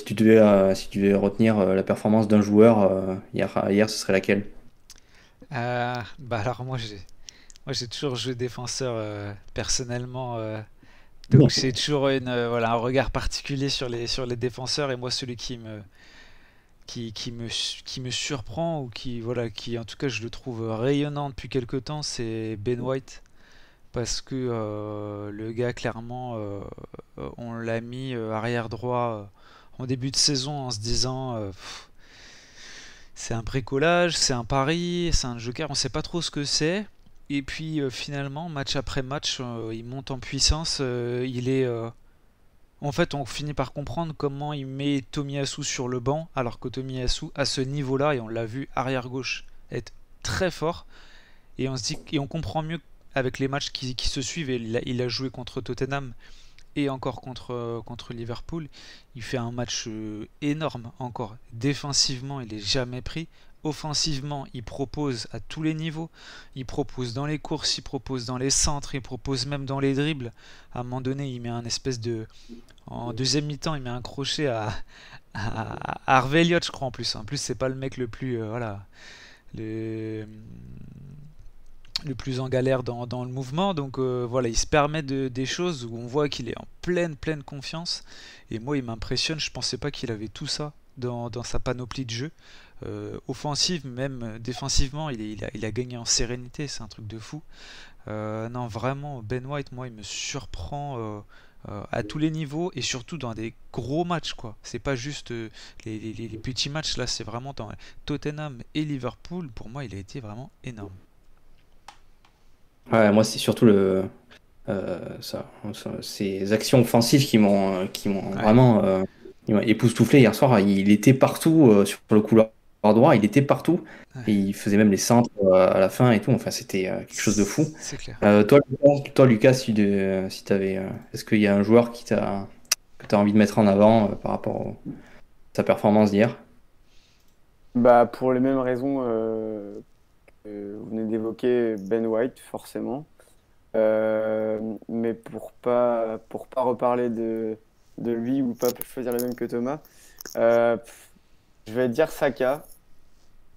tu devais retenir la performance d'un joueur hier, ce serait laquelle? Bah alors moi j'ai toujours joué défenseur personnellement, donc j'ai toujours voilà, un regard particulier sur les défenseurs et moi celui qui me surprend ou qui voilà qui en tout cas je le trouve rayonnant depuis quelque temps, c'est Ben White parce que le gars clairement on l'a mis arrière droit en début de saison en se disant c'est un bricolage, c'est un pari, c'est un joker, on sait pas trop ce que c'est. Et puis finalement, match après match, il monte en puissance. Il est, en fait, on finit par comprendre comment il met Tomiyasu sur le banc, alors que Tomiyasu, à ce niveau-là, et on l'a vu arrière gauche, être très fort. Et on se dit, et on comprend mieux avec les matchs qui se suivent. Et il a joué contre Tottenham et encore contre Liverpool. Il fait un match énorme encore. Défensivement, il est jamais pris. Offensivement, il propose à tous les niveaux. Il propose dans les courses, il propose dans les centres, il propose même dans les dribbles. À un moment donné, il met un espèce de... En deuxième mi-temps, il met un crochet Harvey Elliott, je crois en plus. En plus, c'est pas le mec le plus, voilà, le, le plus en galère dans le mouvement. Donc voilà, il se permet des choses où on voit qu'il est en pleine confiance. Et moi, il m'impressionne. Je pensais pas qu'il avait tout ça dans sa panoplie de jeu. Offensive, même défensivement, il a gagné en sérénité. C'est un truc de fou. Non, vraiment, Ben White, moi, il me surprend à tous les niveaux et surtout dans des gros matchs, quoi. C'est pas juste les petits matchs, là, c'est vraiment dans Tottenham et Liverpool. Pour moi, il a été vraiment énorme. Ouais, moi, c'est surtout ces actions offensives qui m'ont Ouais, vraiment ils m'ont époustouflé hier soir. Il était partout sur le couloir droit, il était partout. Et ouais, il faisait même les centres à la fin et tout. Enfin, c'était quelque chose de fou. c'est clair. Lucas, si t'avais, est-ce qu'il y a un joueur que tu as envie de mettre en avant par rapport à sa performance d'hier? Bah, pour les mêmes raisons que vous venez d'évoquer, Ben White, forcément. Mais pour pas reparler de lui ou pas choisir le même que Thomas, je vais dire Saka.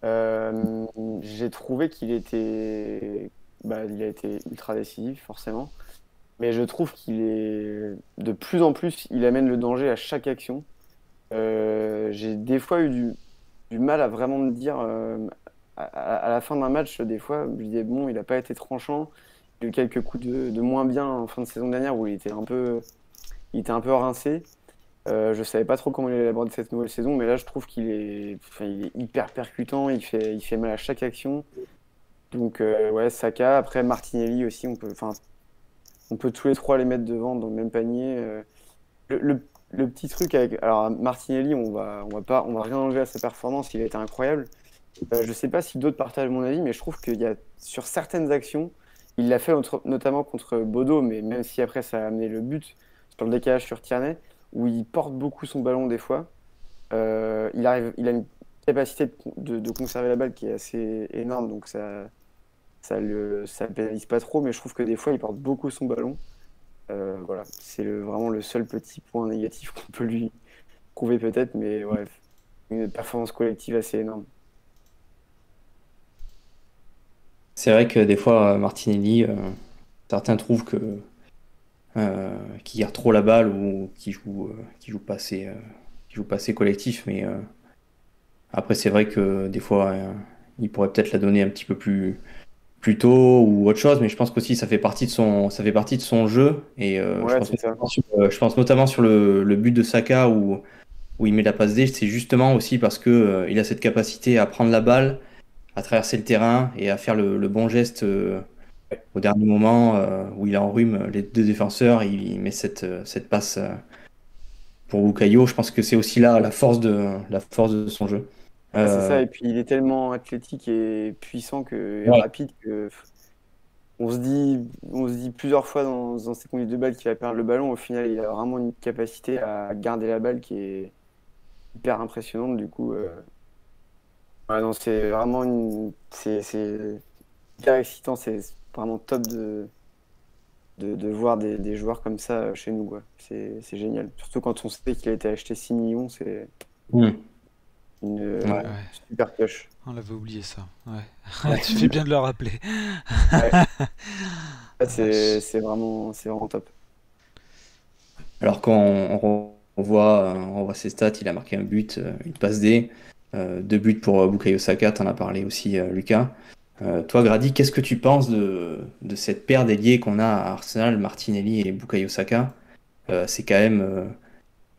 Euh, j'ai trouvé il a été ultra décisif, forcément. Mais je trouve qu'il est de plus en plus, il amène le danger à chaque action. J'ai des fois eu du mal à vraiment me dire, à la fin d'un match, des fois, je disais, bon, il n'a pas été tranchant. Il a eu quelques coups de moins bien en fin de saison dernière où il était un peu rincé. Je savais pas trop comment il allait aborder cette nouvelle saison, mais là, je trouve enfin, il est hyper percutant, il fait mal à chaque action. Donc, ouais, Saka. Après, Martinelli aussi, on peut tous les trois les mettre devant dans le même panier. Le petit truc avec, alors Martinelli, on va rien enlever à sa performance, il a été incroyable. Je sais pas si d'autres partagent mon avis, mais je trouve qu'il y a sur certaines actions, il l'a fait notamment contre Bodo, mais même si après ça a amené le but sur le décalage sur Tierney, où il porte beaucoup son ballon des fois. Il a une capacité de conserver la balle qui est assez énorme, donc ça le pénalise pas trop, mais je trouve que des fois il porte beaucoup son ballon. Voilà, c'est vraiment le seul petit point négatif qu'on peut lui prouver peut-être, mais ouais, une performance collective assez énorme. C'est vrai que des fois, Martinelli, certains trouvent qu'il garde trop la balle ou qu'il joue pas assez collectif, mais après, c'est vrai que des fois, il pourrait peut-être la donner un petit peu plus tôt ou autre chose, mais je pense qu'aussi ça fait partie de son jeu. Et Ouais, c'est ça. je pense notamment sur le but de Saka où il met la passe D, c'est justement aussi parce que il a cette capacité à prendre la balle, à traverser le terrain et à faire le bon geste au dernier moment où il enrhume les deux défenseurs, il met cette passe pour Bukayo. Je pense que c'est aussi là la force de son jeu. Ah, c'est Euh, ça, et puis il est tellement athlétique et puissant et ouais. rapide que on se dit plusieurs fois dans ses conduites de balle qu'il va perdre le ballon. Au final, il a vraiment une capacité à garder la balle qui est hyper impressionnante. Du coup, ouais, non, c'est vraiment c'est hyper excitant. C'est vraiment top de voir des joueurs comme ça chez nous, quoi. C'est génial. Surtout quand on sait qu'il a été acheté 6 millions, c'est Hmm. une Ouais. Ouais, super coche. on l'avait oublié ça. Ouais. Ouais, Tu fais bien de le rappeler. ouais. La vache. C'est vraiment top. Alors quand on voit ses stats, il a marqué un but, une passe D, deux buts pour Bukayo Saka, t'en as parlé aussi, Lucas. Toi, Grady, qu'est-ce que tu penses de cette paire d'ailiers qu'on a à Arsenal, Martinelli et Bukayo Saka? C'est quand même,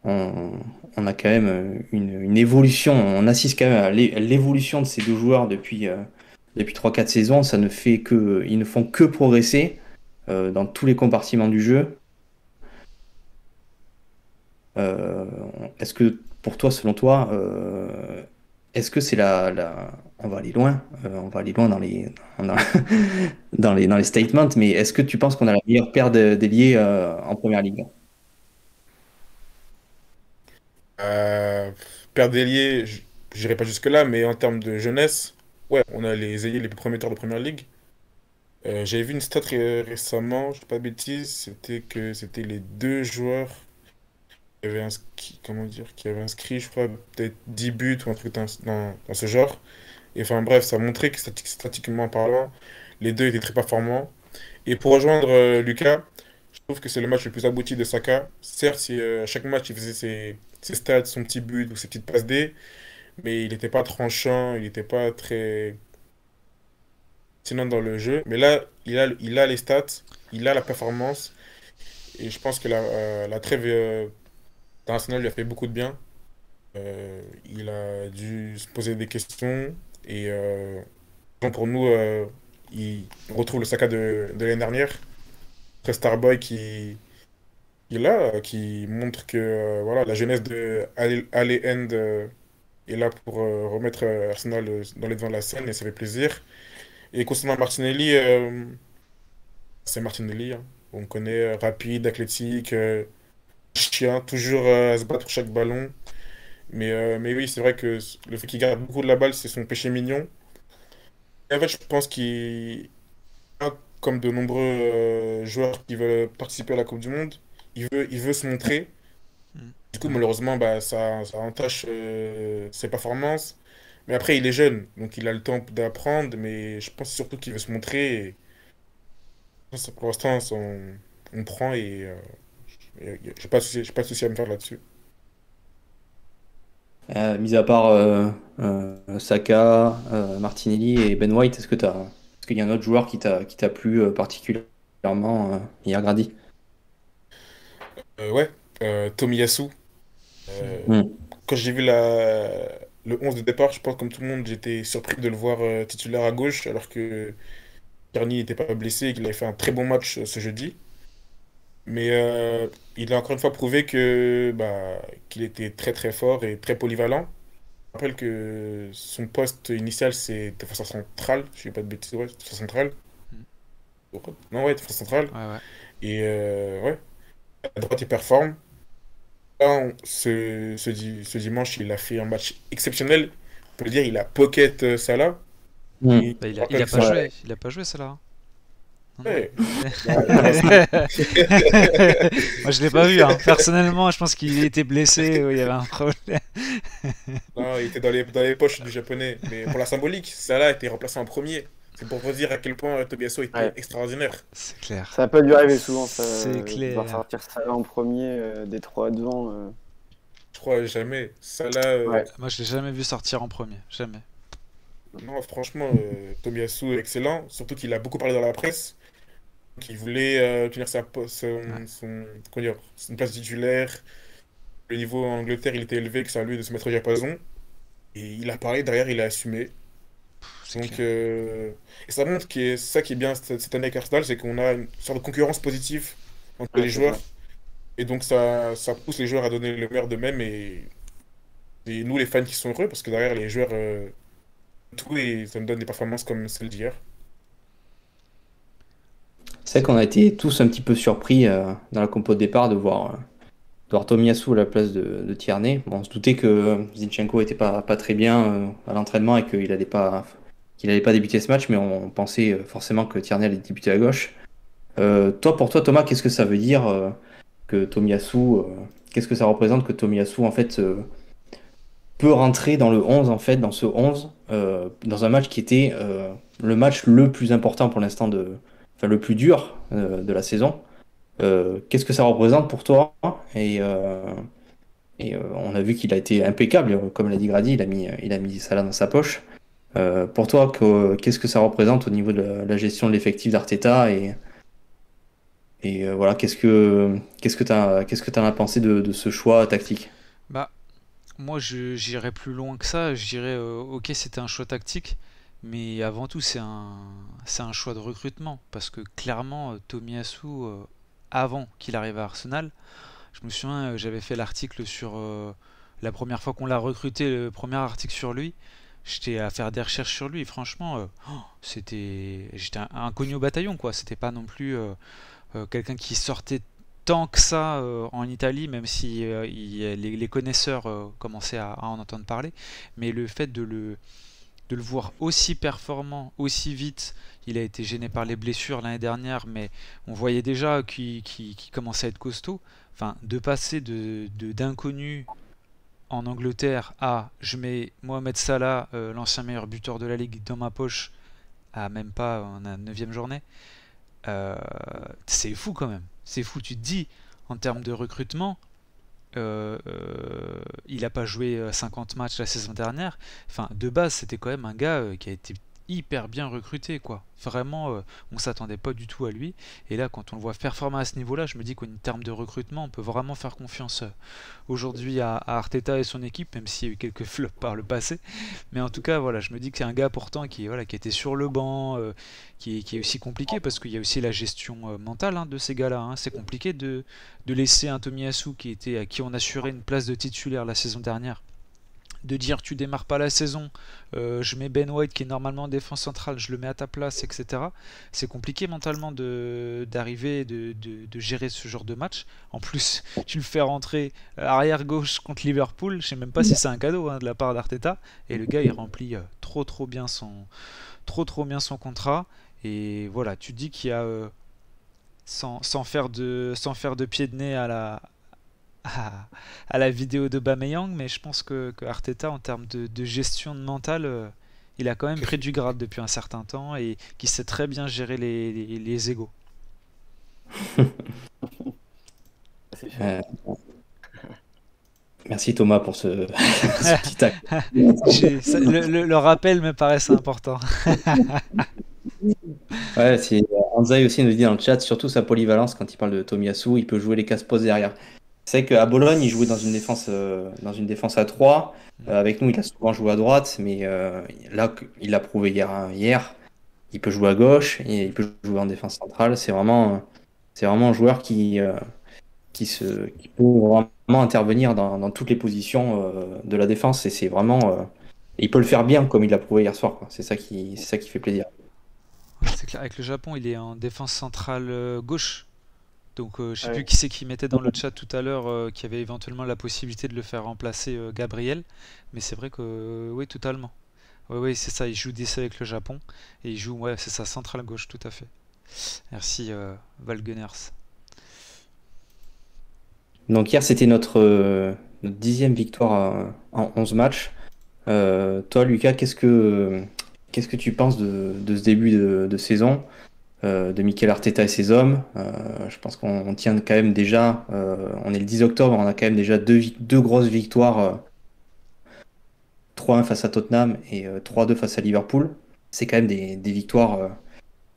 on, on a quand même une évolution, on assiste quand même à l'évolution de ces deux joueurs depuis 3-4 saisons. Ils ne font que progresser dans tous les compartiments du jeu. Euh, Est-ce que pour toi, selon toi, est-ce que c'est on va aller loin, on va aller loin dans, dans les statements, mais est-ce que tu penses qu'on a la meilleure paire d'ailiers en première ligue? Euh, Père d'ailier, j'irai pas jusque-là, mais en termes de jeunesse, ouais, on a les ailiers les plus prometteurs de première ligue. J'avais vu une récemment, je dis pas de bêtises, c'était que c'était les deux joueurs qui avait inscrit, comment dire, qui avait inscrit, je crois, peut-être 10 buts ou un truc dans ce genre. Et enfin bref, ça montrait que statistiquement parlant, les deux étaient très performants. Et pour rejoindre Lucas, je trouve que c'est le match le plus abouti de Saka. Certes, à chaque match, il faisait ses stats, son petit but ou ses petites passes D, mais il n'était pas tranchant, il n'était pas très sinon dans le jeu. Mais là, il a les stats, il a la performance, et je pense que la trêve internationale lui a fait beaucoup de bien. Il a dû se poser des questions, et pour nous, il retrouve le Saka de l'année dernière. Très Starboy qui est là, qui montre que voilà, la jeunesse de Alley End est là pour remettre Arsenal dans les devants de la scène et ça fait plaisir. Et concernant Martinelli, c'est Martinelli, hein. On connaît rapide, athlétique, chien, toujours à se battre pour chaque ballon. Mais oui, c'est vrai que le fait qu'il garde beaucoup de la balle, c'est son péché mignon. Et en fait, je pense qu'il, comme de nombreux joueurs qui veulent participer à la Coupe du Monde, il veut se montrer. Mm. Du coup, malheureusement, bah, ça entache ses performances. Mais après, il est jeune, donc il a le temps d'apprendre. Mais je pense surtout qu'il veut se montrer. Et pour l'instant, on prend et j'ai pas de souci à me faire là-dessus. Mis à part Saka, Martinelli et Ben White, est-ce qu'il y a un autre joueur qui t'a plu particulièrement hier, Grady? Ouais, Tomiyasu. Euh, Hmm. Quand j'ai vu le 11 de départ, je pense comme tout le monde, j'étais surpris de le voir titulaire à gauche, alors que Tierney n'était pas blessé et qu'il avait fait un très bon match ce jeudi. Mais il a encore une fois prouvé qu'il était très très fort et très polyvalent. Je rappelle que son poste initial c'est défenseur central, je ne dis pas de bêtises, ouais, défenseur central. Mm. Non, ouais, défenseur central. Ouais, ouais. Et ouais, à droite il performe. Là, ce dimanche, il a fait un match exceptionnel. On peut le dire, il a pocket Salah. Hmm. Et Bah, je il rappelle a que pas ça. joué, il a pas joué celle-là. Non, non. Ouais. Bah, Moi je l'ai pas vu, hein. Personnellement, je pense qu'il était blessé, il y avait un problème. non, il était dans les poches du japonais. Mais pour la symbolique, Salah a été remplacé en premier. C'est pour vous dire à quel point Tobiasso était Ouais. extraordinaire. C'est clair. Ça n'a pas dû arriver souvent, ça, C'est de devoir clair. sortir ça en premier, des trois devant. Je crois jamais. Salah, Ouais. Moi je l'ai jamais vu sortir en premier, jamais. non, franchement, Tobiasso excellent. Surtout qu'il a beaucoup parlé dans la presse. Qu'il voulait tenir Ouais. comment dire, une place titulaire. Le niveau en Angleterre, il était élevé, que c'est à lui de se mettre au diapason. Et il a parlé, derrière, il a assumé. C'est Donc, clair. et ça montre que c'est ça qui est bien cette année avec Arsenal, c'est qu'on a une sorte de concurrence positive entre Ouais, les c'est joueurs. ça. Et donc, ça pousse les joueurs à donner le meilleur d'eux-mêmes. Et nous, les fans, qui sont heureux, parce que derrière, les joueurs, tout, et ça nous donne des performances comme celle d'hier. C'est vrai qu'on a été tous un petit peu surpris dans la compo de départ de voir Tomiyasu à la place de Tierney. Bon, on se doutait que Zinchenko était pas très bien à l'entraînement et qu'il allait pas débuter ce match, mais on pensait forcément que Tierney allait débuter à gauche. Pour toi, Thomas, qu'est-ce que ça veut dire que Tomiyasu, qu'est-ce que ça représente que Tomiyasu en fait peut rentrer dans le 11 en fait, dans ce 11 dans un match qui était le match le plus important pour l'instant enfin le plus dur de la saison. Qu'est-ce que ça représente pour toi? On a vu qu'il a été impeccable, comme l'a dit Grady, il a mis Salah dans sa poche. Pour toi, qu'est-ce que ça représente au niveau de gestion de l'effectif d'Arteta voilà, qu'est-ce que t'en as pensé de ce choix tactique? Bah, moi j'irais plus loin que ça, je dirais ok c'était un choix tactique, mais avant tout c'est un choix de recrutement, parce que clairement Tomiyasu, avant qu'il arrive à Arsenal, je me souviens j'avais fait l'article sur la première fois qu'on l'a recruté, le premier article sur lui, j'étais à faire des recherches sur lui, et franchement j'étais un inconnu au bataillon quoi, c'était pas non plus quelqu'un qui sortait tant que ça en Italie, même si les connaisseurs commençaient à en entendre parler. Mais le fait de de le voir aussi performant, aussi vite. Il a été gêné par les blessures l'année dernière, mais on voyait déjà qu'il commençait à être costaud. Enfin, de passer d'inconnu en Angleterre à je mets Mohamed Salah, l'ancien meilleur buteur de la ligue, dans ma poche à même pas en la 9e journée, euh, c'est fou quand même. C'est fou, tu te dis, en termes de recrutement, il n'a pas joué 50 matchs la saison dernière. Enfin, de base, c'était quand même un gars qui a été hyper bien recruté, quoi. Vraiment, on s'attendait pas du tout à lui. Et là, quand on le voit performer à ce niveau-là, je me dis qu'en termes de recrutement, on peut vraiment faire confiance aujourd'hui à Arteta et son équipe, même s'il y a eu quelques flops par le passé. Mais en tout cas, voilà, je me dis que c'est un gars pourtant voilà, qui était sur le banc, qui est aussi compliqué parce qu'il y a aussi la gestion mentale de ces gars-là. Hein. C'est compliqué de laisser un Tomiyasu à qui on assurait une place de titulaire la saison dernière, de dire tu démarres pas la saison, je mets Ben White qui est normalement en défense centrale, je le mets à ta place, etc. C'est compliqué mentalement d'arriver de gérer ce genre de match. En plus, tu le fais rentrer arrière gauche contre Liverpool, je sais même pas si c'est un cadeau de la part d'Arteta, et le gars il remplit trop bien son contrat. Et voilà, tu te dis qu'il y a sans faire de pied de nez à la vidéo de Bameyang, mais je pense que Arteta, en termes de gestion de mental, il a quand même pris du grade depuis un certain temps et qui sait très bien gérer les égos. C'est sûr. Merci Thomas pour ce petit acte. Le rappel me paraissait important. Ouais, Anzai aussi nous dit dans le chat, surtout sa polyvalence quand il parle de Tomiyasu, il peut jouer les casse-postes derrière. C'est vrai qu'à Bologne, il jouait dans une défense à 3. Avec nous, il a souvent joué à droite, mais là, il l'a prouvé hier. Il peut jouer à gauche et il peut jouer en défense centrale. C'est vraiment un joueur qui peut vraiment intervenir dans toutes les positions de la défense. Et c'est vraiment. Il peut le faire bien, comme il l'a prouvé hier soir, quoi. C'est ça qui fait plaisir. C'est clair, avec le Japon, il est en défense centrale gauche. Donc je sais Ouais. plus qui c'est qui mettait dans le chat tout à l'heure qu'il y avait éventuellement la possibilité de le faire remplacer Gabriel. Mais c'est vrai que oui, totalement. Oui, c'est ça, il joue d'essai avec le Japon. Et il joue, ouais, c'est ça, centrale gauche, tout à fait. Merci Valgunners. Donc hier, c'était notre 10e victoire en 11 matchs. Toi, Lucas, qu'est-ce que tu penses de ce début de saison de Mikel Arteta et ses hommes? Je pense qu'on tient quand même déjà, on est le 10 octobre, on a quand même déjà deux grosses victoires, 3-1 face à Tottenham et 3-2 face à Liverpool. C'est quand même des victoires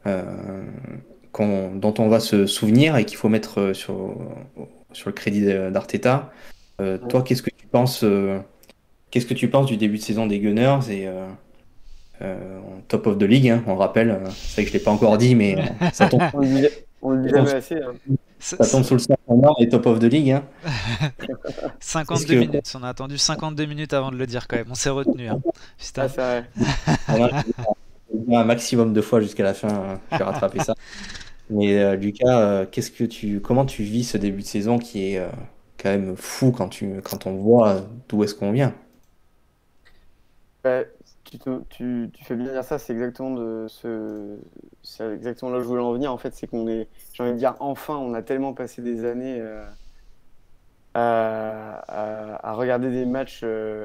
dont on va se souvenir et qu'il faut mettre sur le crédit d'Arteta. Toi, qu'est-ce que tu penses du début de saison des Gunners et top of the league, hein, on rappelle. C'est vrai que je ne l'ai pas encore dit, mais ça tombe, On le dit jamais assez. Hein. ça tombe sous le 500 et top of the league. Hein. 52 minutes, on a attendu 52 minutes avant de le dire quand même, on s'est retenu. Hein. Putain. Ah, c'est vrai. On a un maximum de fois jusqu'à la fin, je vais rattraper ça. Mais Lucas, comment tu vis ce début de saison qui est quand même fou quand on voit d'où est-ce qu'on vient? Ouais, tu fais bien dire ça, c'est exactement là où je voulais en venir. En fait, c'est j'ai envie de dire, enfin, on a tellement passé des années à regarder des matchs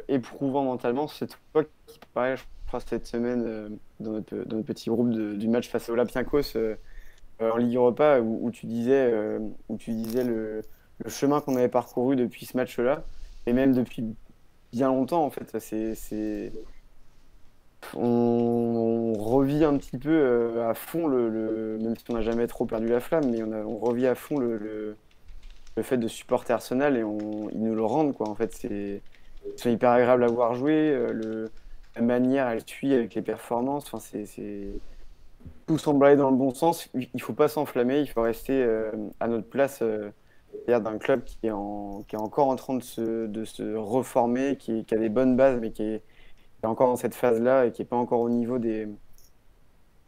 éprouvants mentalement. C'est toi qui parlais, je crois, cette semaine dans notre petit groupe du match face à Olympiakos en Ligue Europa où tu disais, le chemin qu'on avait parcouru depuis ce match-là et même depuis bien longtemps en fait. On revit un petit peu à fond même si on n'a jamais trop perdu la flamme, mais on revit à fond le fait de supporter Arsenal et ils nous le rendent quoi. En fait, c'est hyper agréable à voir jouer. La manière elle suit avec les performances. Enfin, tout semble aller dans le bon sens. Il faut pas s'enflammer. Il faut rester à notre place. C'est-à-dire d'un club qui est encore en train de se reformer, qui a des bonnes bases, mais qui est encore dans cette phase-là et qui n'est pas encore au niveau des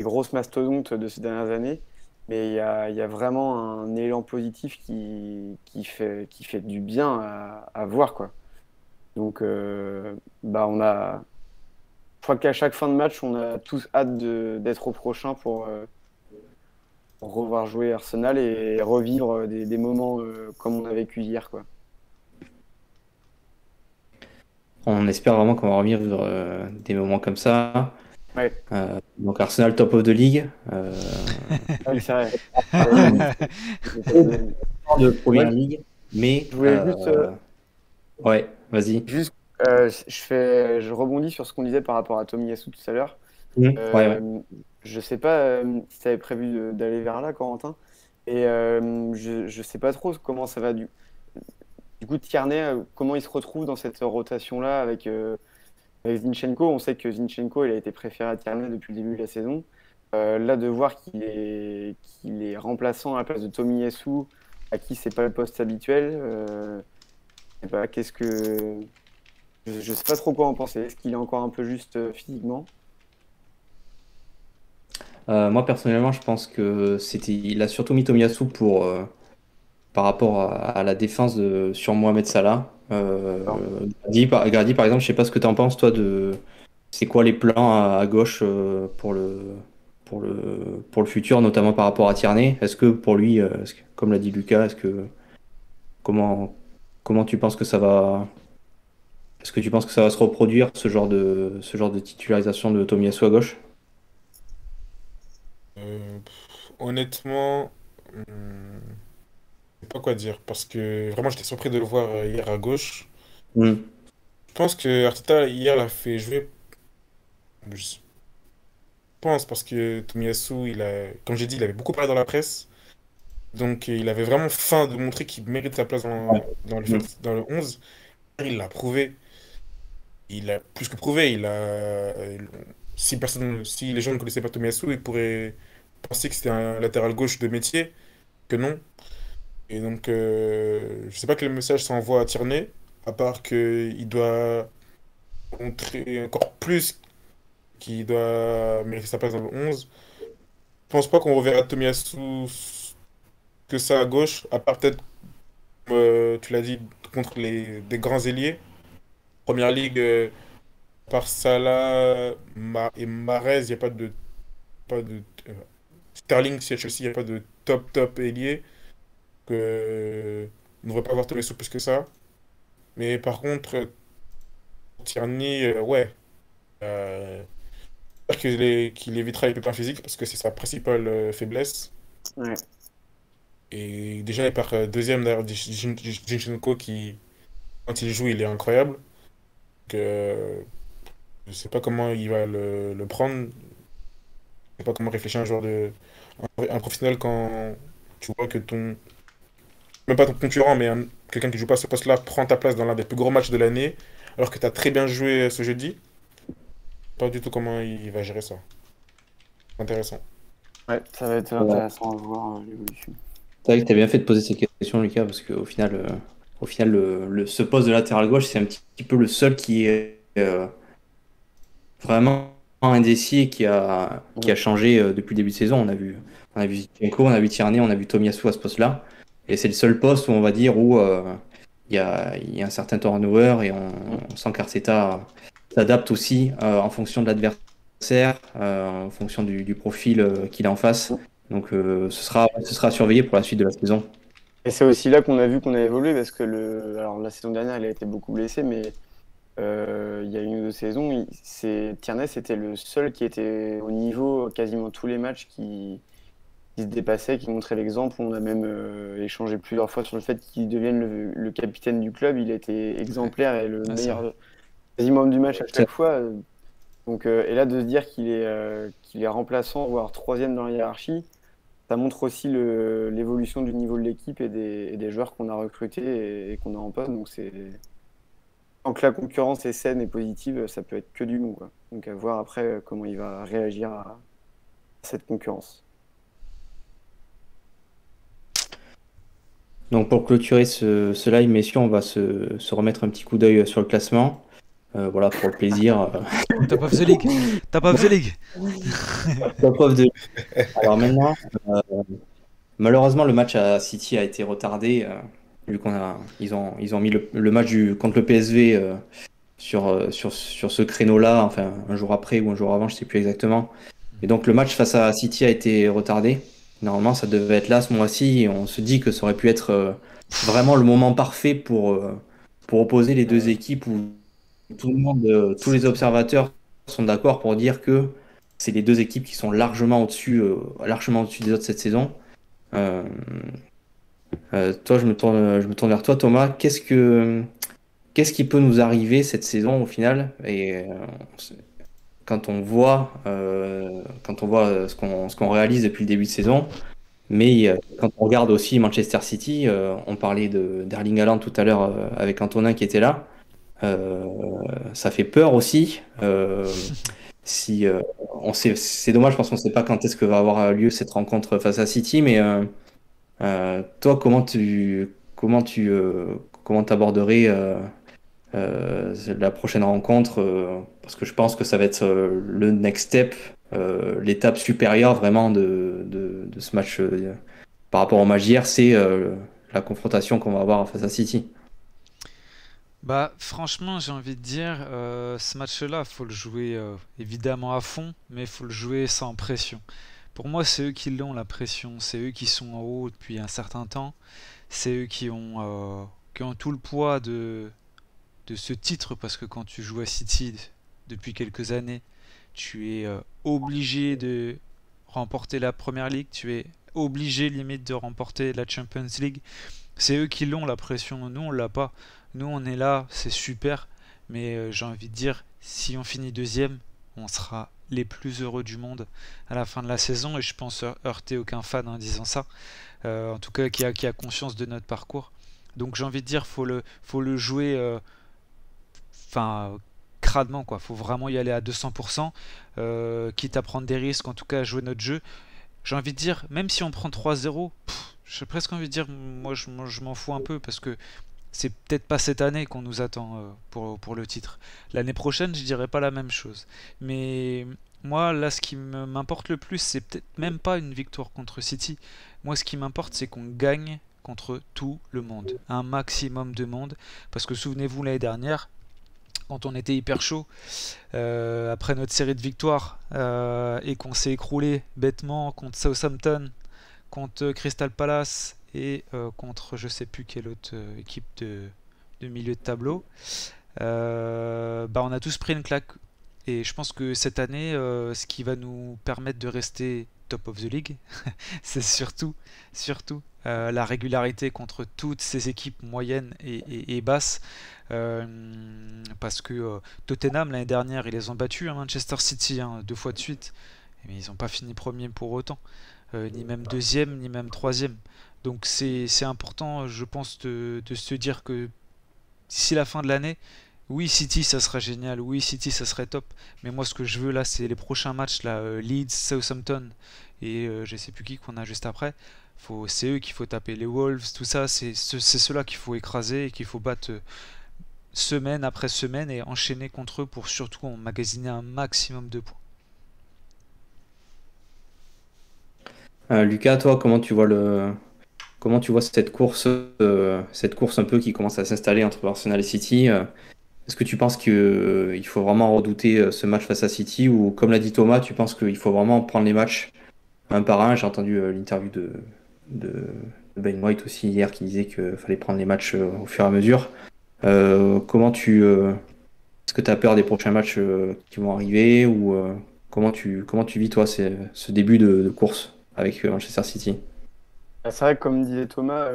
grosses mastodontes de ces dernières années. Mais il y a vraiment un élan positif qui fait du bien à voir, quoi. Donc, on a crois qu'à chaque fin de match, on a tous hâte d'être au prochain pour revoir jouer Arsenal et revivre des moments comme on a vécu hier, quoi. On espère vraiment qu'on va revenir des moments comme ça. Ouais, Donc Arsenal top of the league. oui, c'est vrai. De Première Ouais, Ligue. Mais je voulais juste, ouais, vas-y. juste je rebondis sur ce qu'on disait par rapport à Tomiyasu tout à l'heure. Ouais, ouais. Je sais pas si tu avais prévu d'aller vers là, Corentin. Et je sais pas trop comment ça va du coup, Tierney, comment il se retrouve dans cette rotation-là avec Zinchenko. On sait que Zinchenko, il a été préféré à Tierney depuis le début de la saison. Là, de voir qu'il est remplaçant à la place de Tomiyasu, à qui c'est pas le poste habituel, je sais pas, je sais pas trop quoi en penser. Est-ce qu'il est encore un peu juste physiquement? Moi personnellement, je pense que il a surtout mis Tomiyasu par rapport à la défense sur Mohamed Salah. Alors, Grady, par exemple, je sais pas ce que tu en penses, toi, c'est quoi les plans à gauche pour le futur, notamment par rapport à Tierney. Est-ce que pour lui, comme l'a dit Lucas, comment, comment tu penses que ça va, est-ce que tu penses que ça va se reproduire, ce genre de titularisation de Tomiyasu à gauche? Honnêtement, je sais pas quoi dire parce que vraiment j'étais surpris de le voir hier à gauche. Hmm. Je pense que Arteta hier l'a fait jouer. Je pense parce que Tomiyasu, comme j'ai dit, il avait beaucoup parlé dans la presse. Donc il avait vraiment faim de montrer qu'il mérite sa place Hmm. dans le 11. Il l'a prouvé. Il a plus que prouvé. Si les gens ne connaissaient pas Tomiyasu, ils pourraient penser que c'était un latéral gauche de métier, que non. Et donc, je sais pas quel message ça envoie à Tierney, à part qu'il doit montrer encore plus qu'il doit mériter sa place dans le 11. Je pense pas qu'on reverra Tomiyasu que ça à gauche, à part peut-être, tu l'as dit, contre des grands ailiers. Première ligue, par Salah et Mahrez, il n'y a pas de Sterling, si à Chelsea, il n'y a pas de top ailier. On ne devrait pas avoir Tomiyasu plus que ça. Mais par contre, Tierney, ouais. Euh, J'espère qu'il évitera les pépins physiques parce que c'est sa principale faiblesse. ouais. Et déjà, il part deuxième derrière Zinchenko qui, quand il joue, il est incroyable. Donc, je sais pas comment il va le prendre. Je sais pas comment réfléchir un professionnel quand tu vois que même pas ton concurrent, mais quelqu'un qui joue pas à ce poste-là prend ta place dans l'un des plus gros matchs de l'année, alors que tu as très bien joué ce jeudi. Pas du tout comment il va gérer ça. Intéressant. Ouais, ça va être Ouais. intéressant à voir l'évolution. C'est vrai que tu as bien fait de poser cette question, Lucas, parce qu'au final, ce poste de latéral gauche, c'est un petit peu le seul qui est vraiment indécis et qui a changé depuis le début de saison. On a vu Zinchenko, on a vu Tierney, on a vu Tomiyasu à ce poste-là. Et c'est le seul poste où on va dire où il y a un certain turnover et on sent qu'Arteta s'adapte aussi en fonction de l'adversaire, en fonction du profil qu'il a en face. Donc ce sera surveillé pour la suite de la saison. Et c'est aussi là qu'on a vu qu'on a évolué parce que alors, la saison dernière, il a été beaucoup blessé, mais il y a une ou deux saisons, Tierney, c'était le seul qui était au niveau quasiment tous les matchs qui se dépassait, qui montrait l'exemple. On a même échangé plusieurs fois sur le fait qu'il devienne le capitaine du club. Il était exemplaire et le Ah, c'est vrai. meilleur quasiment homme du match à chaque fois. Donc, et là, de se dire qu'il est remplaçant, voire troisième dans la hiérarchie, ça montre aussi l'évolution du niveau de l'équipe et des joueurs qu'on a recrutés et qu'on a en poste. Donc, tant que la concurrence est saine et positive, ça peut être que du bon, quoi. Donc, à voir après comment il va réagir à cette concurrence. Donc pour clôturer ce live, messieurs, on va se remettre un petit coup d'œil sur le classement. Voilà, pour le plaisir. Top of the League. Top of the League. Top of the- Alors maintenant, malheureusement, le match à City a été retardé, vu ils ont mis le match contre le PSV sur ce créneau-là, enfin un jour après ou un jour avant, je sais plus exactement. Et donc le match face à City a été retardé. Normalement, ça devait être là ce mois-ci et on se dit que ça aurait pu être vraiment le moment parfait pour opposer les deux équipes où tout le monde, tous les observateurs sont d'accord pour dire que c'est les deux équipes qui sont largement au-dessus des autres cette saison. Euh, Toi, je me tourne vers toi, Thomas. Qu'est-ce qui peut nous arriver cette saison au final? Quand on voit ce qu'on réalise depuis le début de saison, mais quand on regarde aussi Manchester City, on parlait d'Erling Haaland tout à l'heure avec Antonin qui était là. Euh, Ça fait peur aussi. Si c'est dommage parce qu'on ne sait pas quand est-ce que va avoir lieu cette rencontre face à City, mais toi, comment t'aborderais la prochaine rencontre? Parce que je pense que ça va être le next step, l'étape supérieure vraiment de ce match par rapport au match d'hier, c'est la confrontation qu'on va avoir face à City. Bah, franchement, j'ai envie de dire, ce match-là, faut le jouer évidemment à fond, mais faut le jouer sans pression. Pour moi, c'est eux qui l'ont, la pression. C'est eux qui sont en haut depuis un certain temps. C'est eux qui ont tout le poids de ce titre, parce que quand tu joues à City depuis quelques années, tu es obligé de remporter la Première Ligue, tu es obligé limite de remporter la Champions League. C'est eux qui l'ont, la pression. Nous, on l'a pas. Nous, on est là, c'est super. Mais j'ai envie de dire, si on finit deuxième, on sera les plus heureux du monde à la fin de la saison. Et je pense heurter aucun fan en disant ça. En tout cas, qui a conscience de notre parcours. Donc j'ai envie de dire, faut le jouer, enfin, crânement, quoi. Faut vraiment y aller à 200%, quitte à prendre des risques, en tout cas à jouer notre jeu. J'ai envie de dire, même si on prend 3-0, j'ai presque envie de dire, moi, je m'en fous un peu, parce que c'est peut-être pas cette année qu'on nous attend pour le titre. L'année prochaine, je dirais pas la même chose. Mais moi, là, ce qui m'importe le plus, c'est peut-être même pas une victoire contre City. Moi, ce qui m'importe, c'est qu'on gagne contre tout le monde. Un maximum de monde. Parce que souvenez-vous, l'année dernière, quand on était hyper chaud, après notre série de victoires, et qu'on s'est écroulé bêtement contre Southampton, contre Crystal Palace et contre je sais plus quelle autre équipe de milieu de tableau, bah on a tous pris une claque. Et je pense que cette année, ce qui va nous permettre de rester top of the league, c'est surtout la régularité contre toutes ces équipes moyennes et basses. Euh, Parce que Tottenham l'année dernière, ils les ont battus à Manchester City, hein, 2 fois de suite, mais ils n'ont pas fini premier pour autant, ni même deuxième, ni même troisième. Donc c'est important, je pense, de se dire que d'ici la fin de l'année, oui, City, ça serait génial. Oui, City, ça serait top. Mais moi, ce que je veux là, c'est les prochains matchs là, Leeds, Southampton et je sais plus qui qu'on a juste après. C'est eux qu'il faut taper. Les Wolves, tout ça, c'est ceux-là qu'il faut écraser et qu'il faut battre semaine après semaine et enchaîner contre eux pour surtout emmagasiner un maximum de points. Lucas, toi, comment tu vois cette course un peu qui commence à s'installer entre Arsenal et City? Est-ce que tu penses qu'il faut vraiment redouter ce match face à City ou comme l'a dit Thomas, tu penses qu'il faut vraiment prendre les matchs un par un? J'ai entendu l'interview de, de Ben White aussi hier qui disait qu'il fallait prendre les matchs au fur et à mesure. Est-ce que tu as peur des prochains matchs qui vont arriver ou comment tu vis toi ce début de course avec Manchester City? Ah, c'est vrai que comme disait Thomas,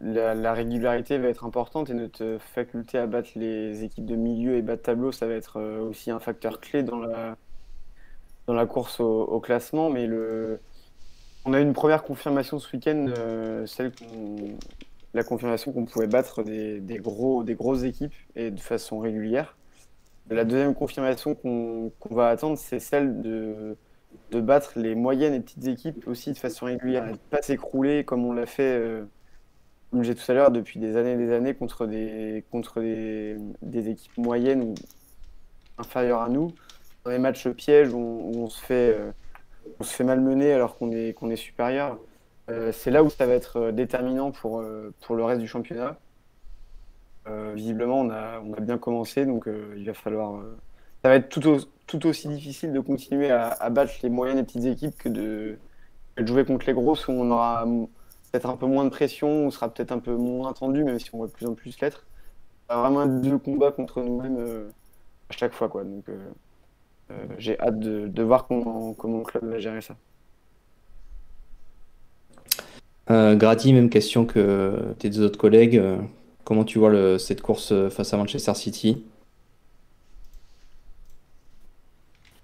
la régularité va être importante et notre faculté à battre les équipes de milieu et bas de tableau, ça va être aussi un facteur clé dans la course au classement. Mais on a eu une première confirmation ce week-end, la confirmation qu'on pouvait battre des grosses équipes et de façon régulière. La deuxième confirmation qu'on va attendre, c'est celle de battre les moyennes et petites équipes aussi de façon régulière et de ne pas s'écrouler comme on l'a fait, comme je disais tout à l'heure, depuis des années contre des équipes moyennes ou inférieures à nous. Dans les matchs pièges où on se fait malmener alors qu'on est supérieur. C'est là où ça va être déterminant pour le reste du championnat. Visiblement, on a bien commencé, donc il va falloir. Ça va être tout aussi difficile de continuer à battre les moyennes et petites équipes que de jouer contre les grosses où on aura peut-être un peu moins de pression, on sera peut-être un peu moins attendu, même si on va de plus en plus l'être. Ça va vraiment être deux combats contre nous-mêmes à chaque fois, quoi. Donc, j'ai hâte de voir comment le club va gérer ça. Grady, même question que tes deux autres collègues. Comment tu vois cette course face à Manchester City?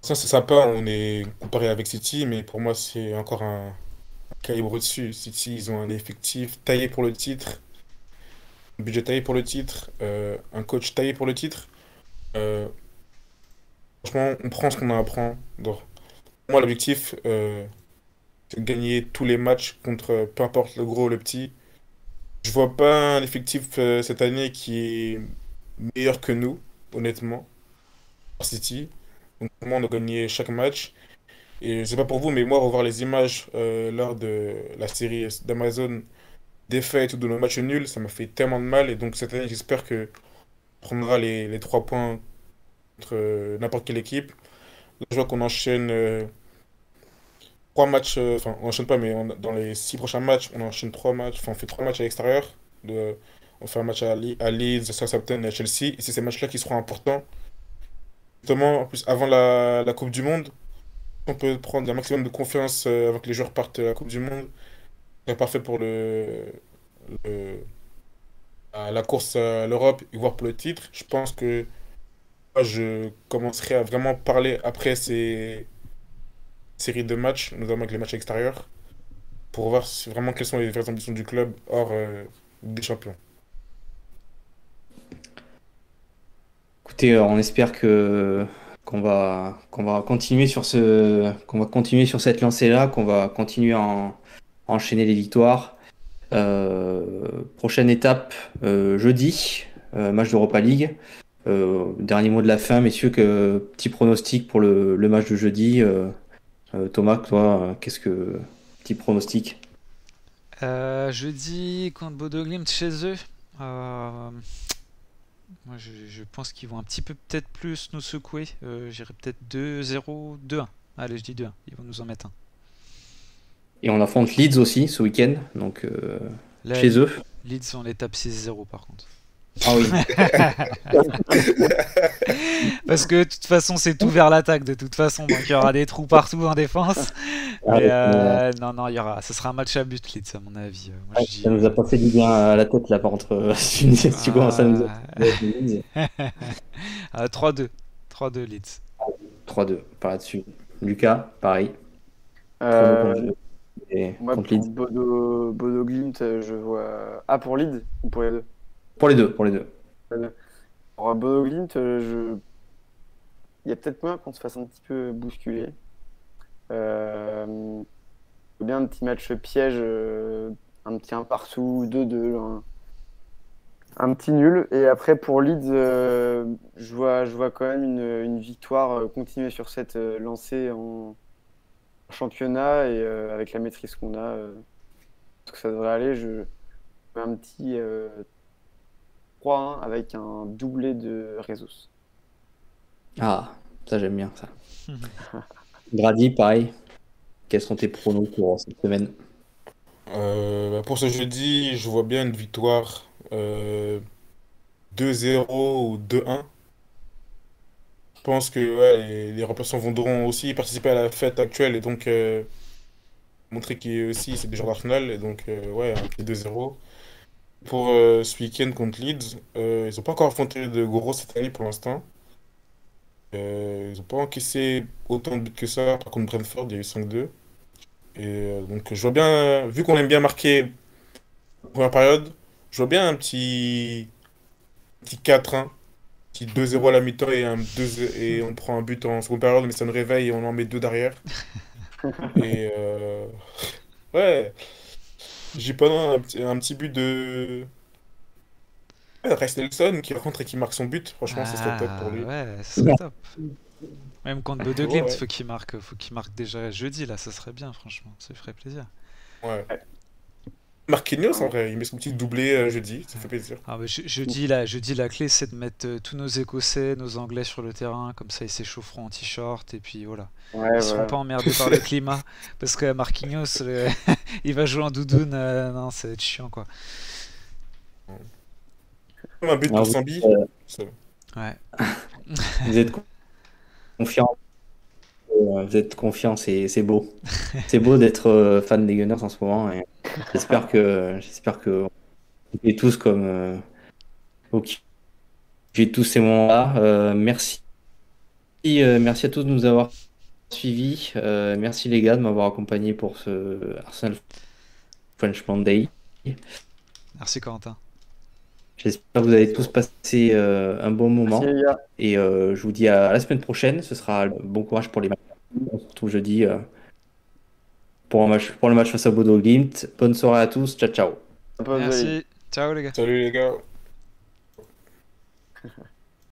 Ça, c'est sympa, on est comparé avec City, mais pour moi, c'est encore un calibre au-dessus. City, ils ont un effectif taillé pour le titre, un budget taillé pour le titre, un coach taillé pour le titre. Euh, Franchement, on prend ce qu'on a à prendre. Donc, pour moi, l'objectif, c'est de gagner tous les matchs contre peu importe le gros ou le petit. Je vois pas un effectif cette année qui est meilleur que nous, honnêtement, par City. Donc, pour moi, on a gagné chaque match. Et je sais pas pour vous, mais moi, revoir les images lors de la série d'Amazon défaite ou de nos matchs nuls, ça m'a fait tellement de mal. Et donc, cette année, j'espère que on prendra les 3 points contre n'importe quelle équipe. Là, je vois qu'on enchaîne 3 matchs, enfin, on enchaîne pas, mais dans les 6 prochains matchs, on enchaîne 3 matchs, enfin, on fait 3 matchs à l'extérieur. On fait un match à Leeds, Southampton et à Chelsea. Et c'est ces matchs-là qui seront importants. Justement, en plus, avant la Coupe du Monde, on peut prendre un maximum de confiance avant que les joueurs partent à la Coupe du Monde. C'est parfait pour le- la course à l'Europe et voire pour le titre. Je pense que moi, je commencerai à vraiment parler après ces séries de matchs, notamment avec les matchs extérieurs, pour voir vraiment quelles sont les vraies ambitions du club hors des champions. Écoutez, on espère que qu'on va continuer qu'on va continuer sur cette lancée-là, qu'on va continuer à enchaîner les victoires. Prochaine étape jeudi, match d'Europa League. Dernier mot de la fin, messieurs, petit pronostic pour le match de jeudi. Thomas, toi, petit pronostic? Jeudi contre Bodo Glimt chez eux. Moi, je pense qu'ils vont un petit peu peut-être plus nous secouer. J'irai peut-être 2-0, 2-1. Allez, je dis 2-1. Ils vont nous en mettre un. Et on affronte Leeds aussi ce week-end, donc Là, chez eux. Leeds, on les tape 6-0 par contre. Ah oui. Parce que de toute façon, c'est tout vers l'attaque de toute façon. Donc il y aura des trous partout en défense. Mais non, ce sera un match à but, Leeds, à mon avis. Moi, je dis, Ça nous a pas fait du bien à la tête là par contre. Si tu commences à nous 3-2. 3-2 Leeds. 3-2, par là-dessus. Lucas, pareil. Euh, Moi, Contre pour Leeds. Bodo Glimt, je vois. Ah, pour Leeds ou pour les deux? Pour les deux, pour les deux. Pour Bodo Glimt, il y a peut-être moyen qu'on se fasse un petit peu bousculer. Euh, Bien un petit match piège, un petit 1 partout, 2-2, un petit nul. Et après, pour Leeds, je vois quand même une victoire continuer sur cette lancée en championnat et avec la maîtrise qu'on a, que ça devrait aller. Je fais un petit 3-1 avec un doublé de Jesus. Ah, ça j'aime bien ça. Grady, pareil. Quels sont tes pronos pour cette semaine? Pour ce jeudi, je vois bien une victoire 2-0 ou 2-1. Je pense que ouais, les remplaçants voudront aussi participer à la fête actuelle et donc montrer qu'ils aussi c'est des joueurs d'Arsenal et donc ouais, un petit 2-0. Pour ce week-end contre Leeds, ils n'ont pas encore affronté de gros cette année pour l'instant. Ils n'ont pas encaissé autant de buts que ça. Par contre, Brentford, il y a eu 5-2. Et donc, je vois bien, vu qu'on aime bien marquer la première période, je vois bien un petit 4-1, petit 2-0 à la mi-temps et on prend un but en seconde période, mais ça nous réveille et on en met 2 derrière. Et ouais, j'ai pas non, un petit but de Rex Nelson qui rentre et qui marque son but. Franchement, ce serait top pour lui. Ouais, ce serait top. Même contre Bodo Ouais, Glimt, ouais. faut qu'il marque déjà jeudi, là, ça serait bien, franchement, ça ferait plaisir. Ouais. Marquinhos, en vrai, il met son petit doublé jeudi, ça fait plaisir. Ah, mais je dis la clé, c'est de mettre tous nos Écossais, nos Anglais sur le terrain, comme ça ils s'échaufferont en t-shirt, et puis voilà. Ouais, Ils seront voilà. pas emmerdés par le climat, parce que Marquinhos, il va jouer en doudoune, non, ça va être chiant quoi. Comme un but Alors, pour Sambi. Ça- Ouais. vous êtes confiant. Vous êtes confiant, c'est beau. C'est beau d'être fan des Gunners en ce moment. Et j'espère que on est tous comme ok, j'ai tous ces moments-là. Merci, merci à tous de nous avoir suivis. Merci les gars de m'avoir accompagné pour ce Arsenal French Monday. Merci Corentin. J'espère que vous allez tous passer un bon moment. Merci les gars. Et je vous dis à la semaine prochaine. Ce sera bon courage pour les matchs. On se retrouve jeudi pour le match face à Bodo Glimt. Bonne soirée à tous. Ciao, ciao. Un peu de- Merci. Ciao les gars. Salut les gars.